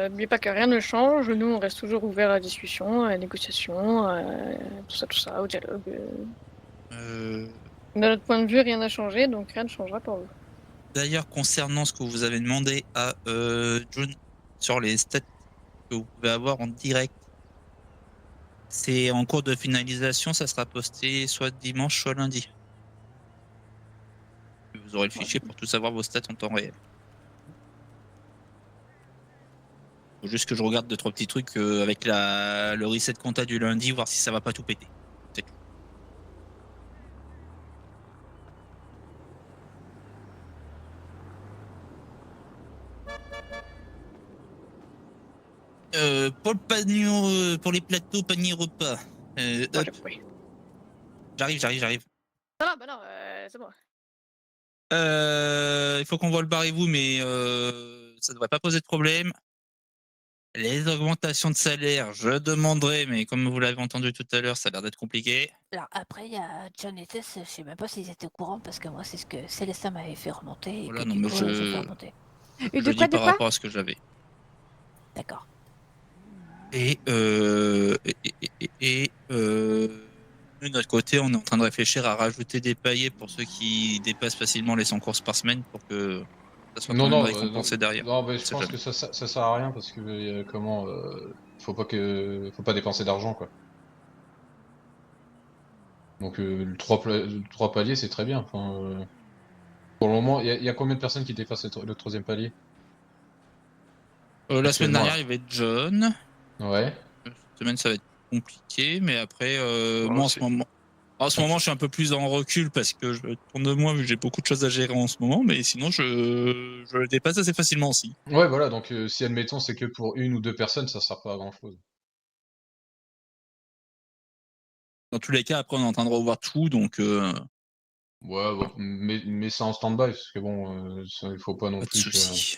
n'oubliez pas que rien ne change. Nous, on reste toujours ouvert à la discussion, à la négociation, tout ça, au dialogue. De notre point de vue, rien n'a changé, donc rien ne changera pour vous. D'ailleurs, concernant ce que vous avez demandé à June sur les stats que vous pouvez avoir en direct, c'est en cours de finalisation, ça sera posté soit dimanche, soit lundi. Vous aurez le fichier pour tout savoir vos stats en temps réel. Faut juste que je regarde 2-3 petits trucs avec le reset compta du lundi, voir si ça va pas tout péter. C'est tout. Pour le panier, pour les plateaux, panier repas. Hop. Oui. J'arrive. Non, bah non, c'est bon. Il faut qu'on voit le barrez-vous, mais ça devrait pas poser de problème. Les augmentations de salaire, je demanderai, mais comme vous l'avez entendu tout à l'heure, ça a l'air d'être compliqué. Alors après, il y a John et Tess, je sais même pas s'ils étaient au courant parce que moi, c'est ce que Célestin m'avait fait remonter et Voilà, que non, du mais coup, je- j'ai fait remonter. Et Je dis par rapport à ce que j'avais. D'accord. Et nous, de notre côté, on est en train de réfléchir à rajouter des paillets pour ceux qui dépassent facilement les 100 courses par semaine pour que ça soit quand même récompensé derrière. Non, mais On je sait pense jamais. que ça sert à rien parce que faut pas dépenser d'argent quoi. Donc le 3 paliers c'est très bien. Enfin, pour le moment, il y a combien de personnes qui dépassent le troisième palier? La semaine Actuellement, dernière, là. il y avait John. Ouais. Cette semaine, ça va être compliqué, mais après, Ouais, moi c'est- en ce moment, je suis un peu plus en recul parce que je tourne de moi vu que j'ai beaucoup de choses à gérer en ce moment, mais sinon, je le dépasse assez facilement aussi. Ouais, voilà. Donc si admettons c'est que pour une ou deux personnes, ça sert pas à grand chose. Dans tous les cas, après, on est en train de revoir tout, donc Ouais, bon, mais ça en stand-by, parce que bon, il faut pas non Pas de plus que... soucis.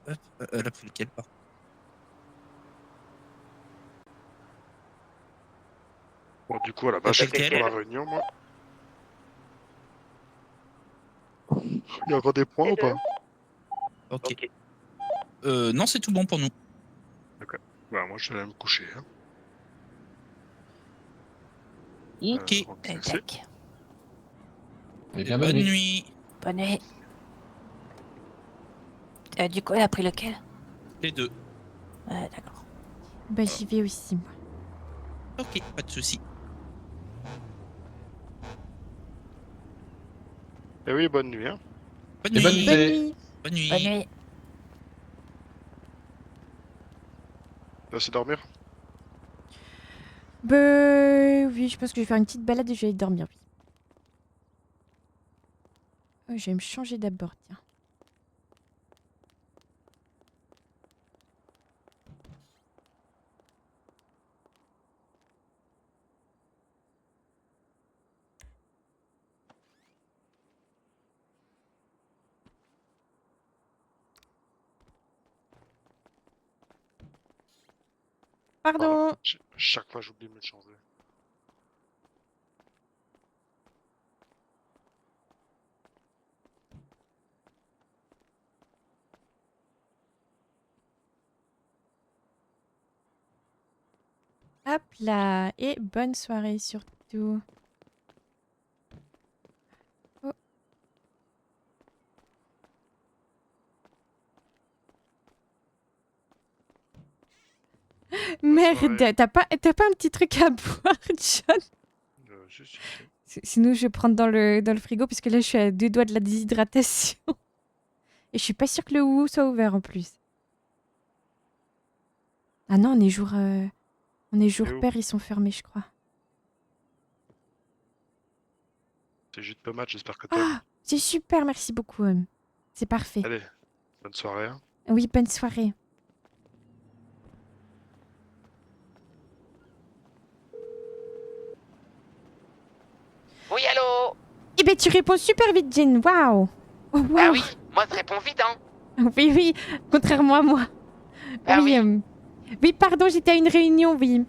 Hop, elle a pris lequel par Bon, du coup, à la Elle a base, je pris suis pour la lequel réunion, moi. Il y a encore des points ou pas? Ok. Non, c'est tout bon pour nous. D'accord. Bah, moi, je vais aller me coucher. Hein. Ok. Donc, Et merci. tac. Eh Et bien, bonne nuit. Bonne nuit. Du coup, elle a pris lequel? Les deux. Ouais, d'accord. Bah, j'y vais aussi, moi. Ok, pas de soucis. Eh oui, bonne nuit. Hein. Bonne Et bonne nuit. Bonne nuit. nuit. Bonne nuit. Bonne nuit. Tu vas essayer de dormir? Bah, oui, je pense que je vais faire une petite balade et je vais aller dormir, oui. Oh, je vais me changer d'abord, tiens. Voilà. Pardon. Chaque fois, j'oublie de me changer. Hop là. Et bonne soirée surtout. Oh. Merde, t'as pas un petit truc à boire, John? Juste ici. Sinon, je vais prendre dans le frigo parce que là, je suis à 2 doigts de la déshydratation. Et je suis pas sûre que le hou soit ouvert en plus. Ah non, on est jour Et où? pair, ils sont fermés, je crois. C'est juste pas match, j'espère que t'aimes. Ah, c'est super, merci beaucoup. C'est parfait. Allez, bonne soirée. Hein. Oui, bonne soirée. Oui, allô? Eh ben, tu réponds super vite, Jen. Waouh. Oh, Bah waouh. oui, moi je réponds vite, hein. Oui, oui, contrairement à moi. Bah oui. Oui, pardon, j'étais à une réunion, oui.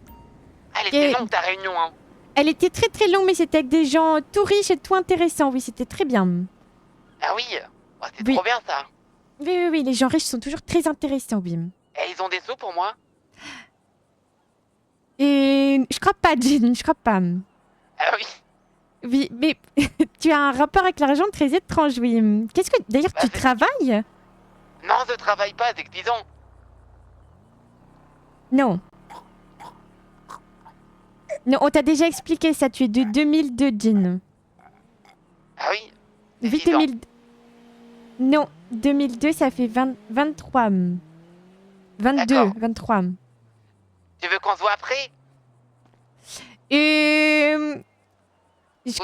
Elle était longue ta réunion, hein. Elle était très très longue, mais c'était avec des gens tout riches et tout intéressants. Oui, c'était très bien. Ah oui, oh, c'est Oui. trop bien ça. Oui, oui, oui, les gens riches sont toujours très intéressants, oui. Et ils ont des sous pour moi? Et je crois pas, Jen, je crois pas. Ah oui. Oui, mais tu as un rapport avec l'argent très étrange, oui. Qu'est-ce que... D'ailleurs, tu travailles? Non, je travaille pas, c'est que disons. Non. Non, on t'a déjà expliqué ça, tu es de 2002, Jen. Ah oui? Oui, 2000... Non, 2002, ça fait 23. 22, 23. Tu veux qu'on se voit après? Je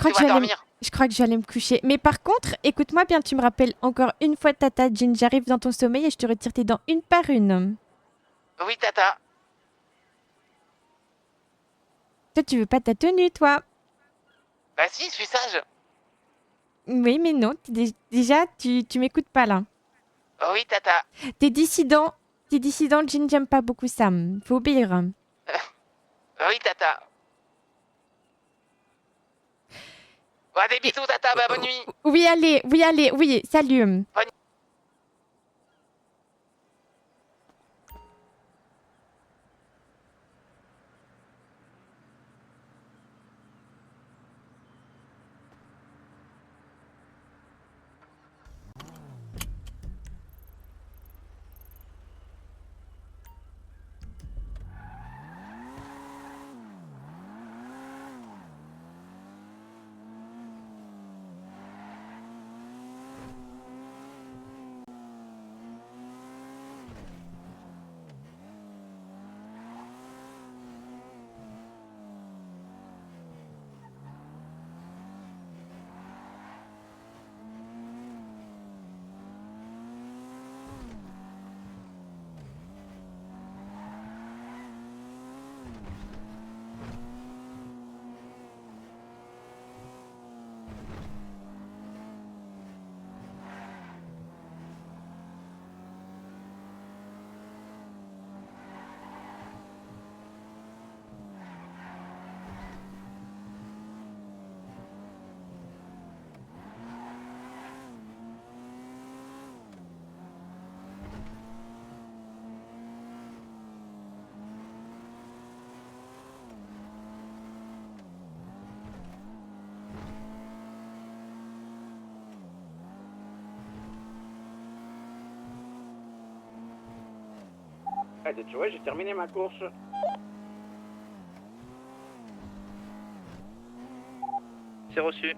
crois que j'allais me coucher. Mais par contre, écoute-moi bien, tu me rappelles encore une fois Tata Jean, j'arrive dans ton sommeil et je te retire tes dents une par une. Oui, tata. Toi, tu veux pas ta tenue, toi? Bah si, je suis sage. Oui, mais non, déjà, tu m'écoutes pas là. Oui, tata. T'es dissident, Jean, j'aime pas beaucoup ça. Faut obéir. Oui, tata. Ouais, des bisous, tata, bah bonne nuit. Oui, allez, salut. Tu vois, j'ai terminé ma course. C'est reçu.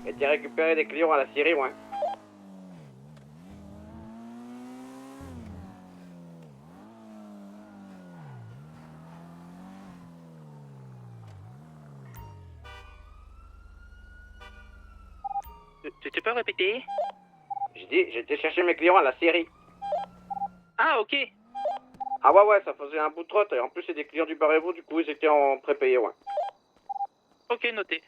Et t'as récupéré des clients à la Syrie, ouais. Tu peux répéter? J'ai dit, j'étais chercher mes clients à la Syrie. Ah, ok. Ah ouais, ça faisait un bout de trotte. Et en plus, c'est des clients du bar et vous, du coup, ils étaient en prépayé, ouais. Ok, noté.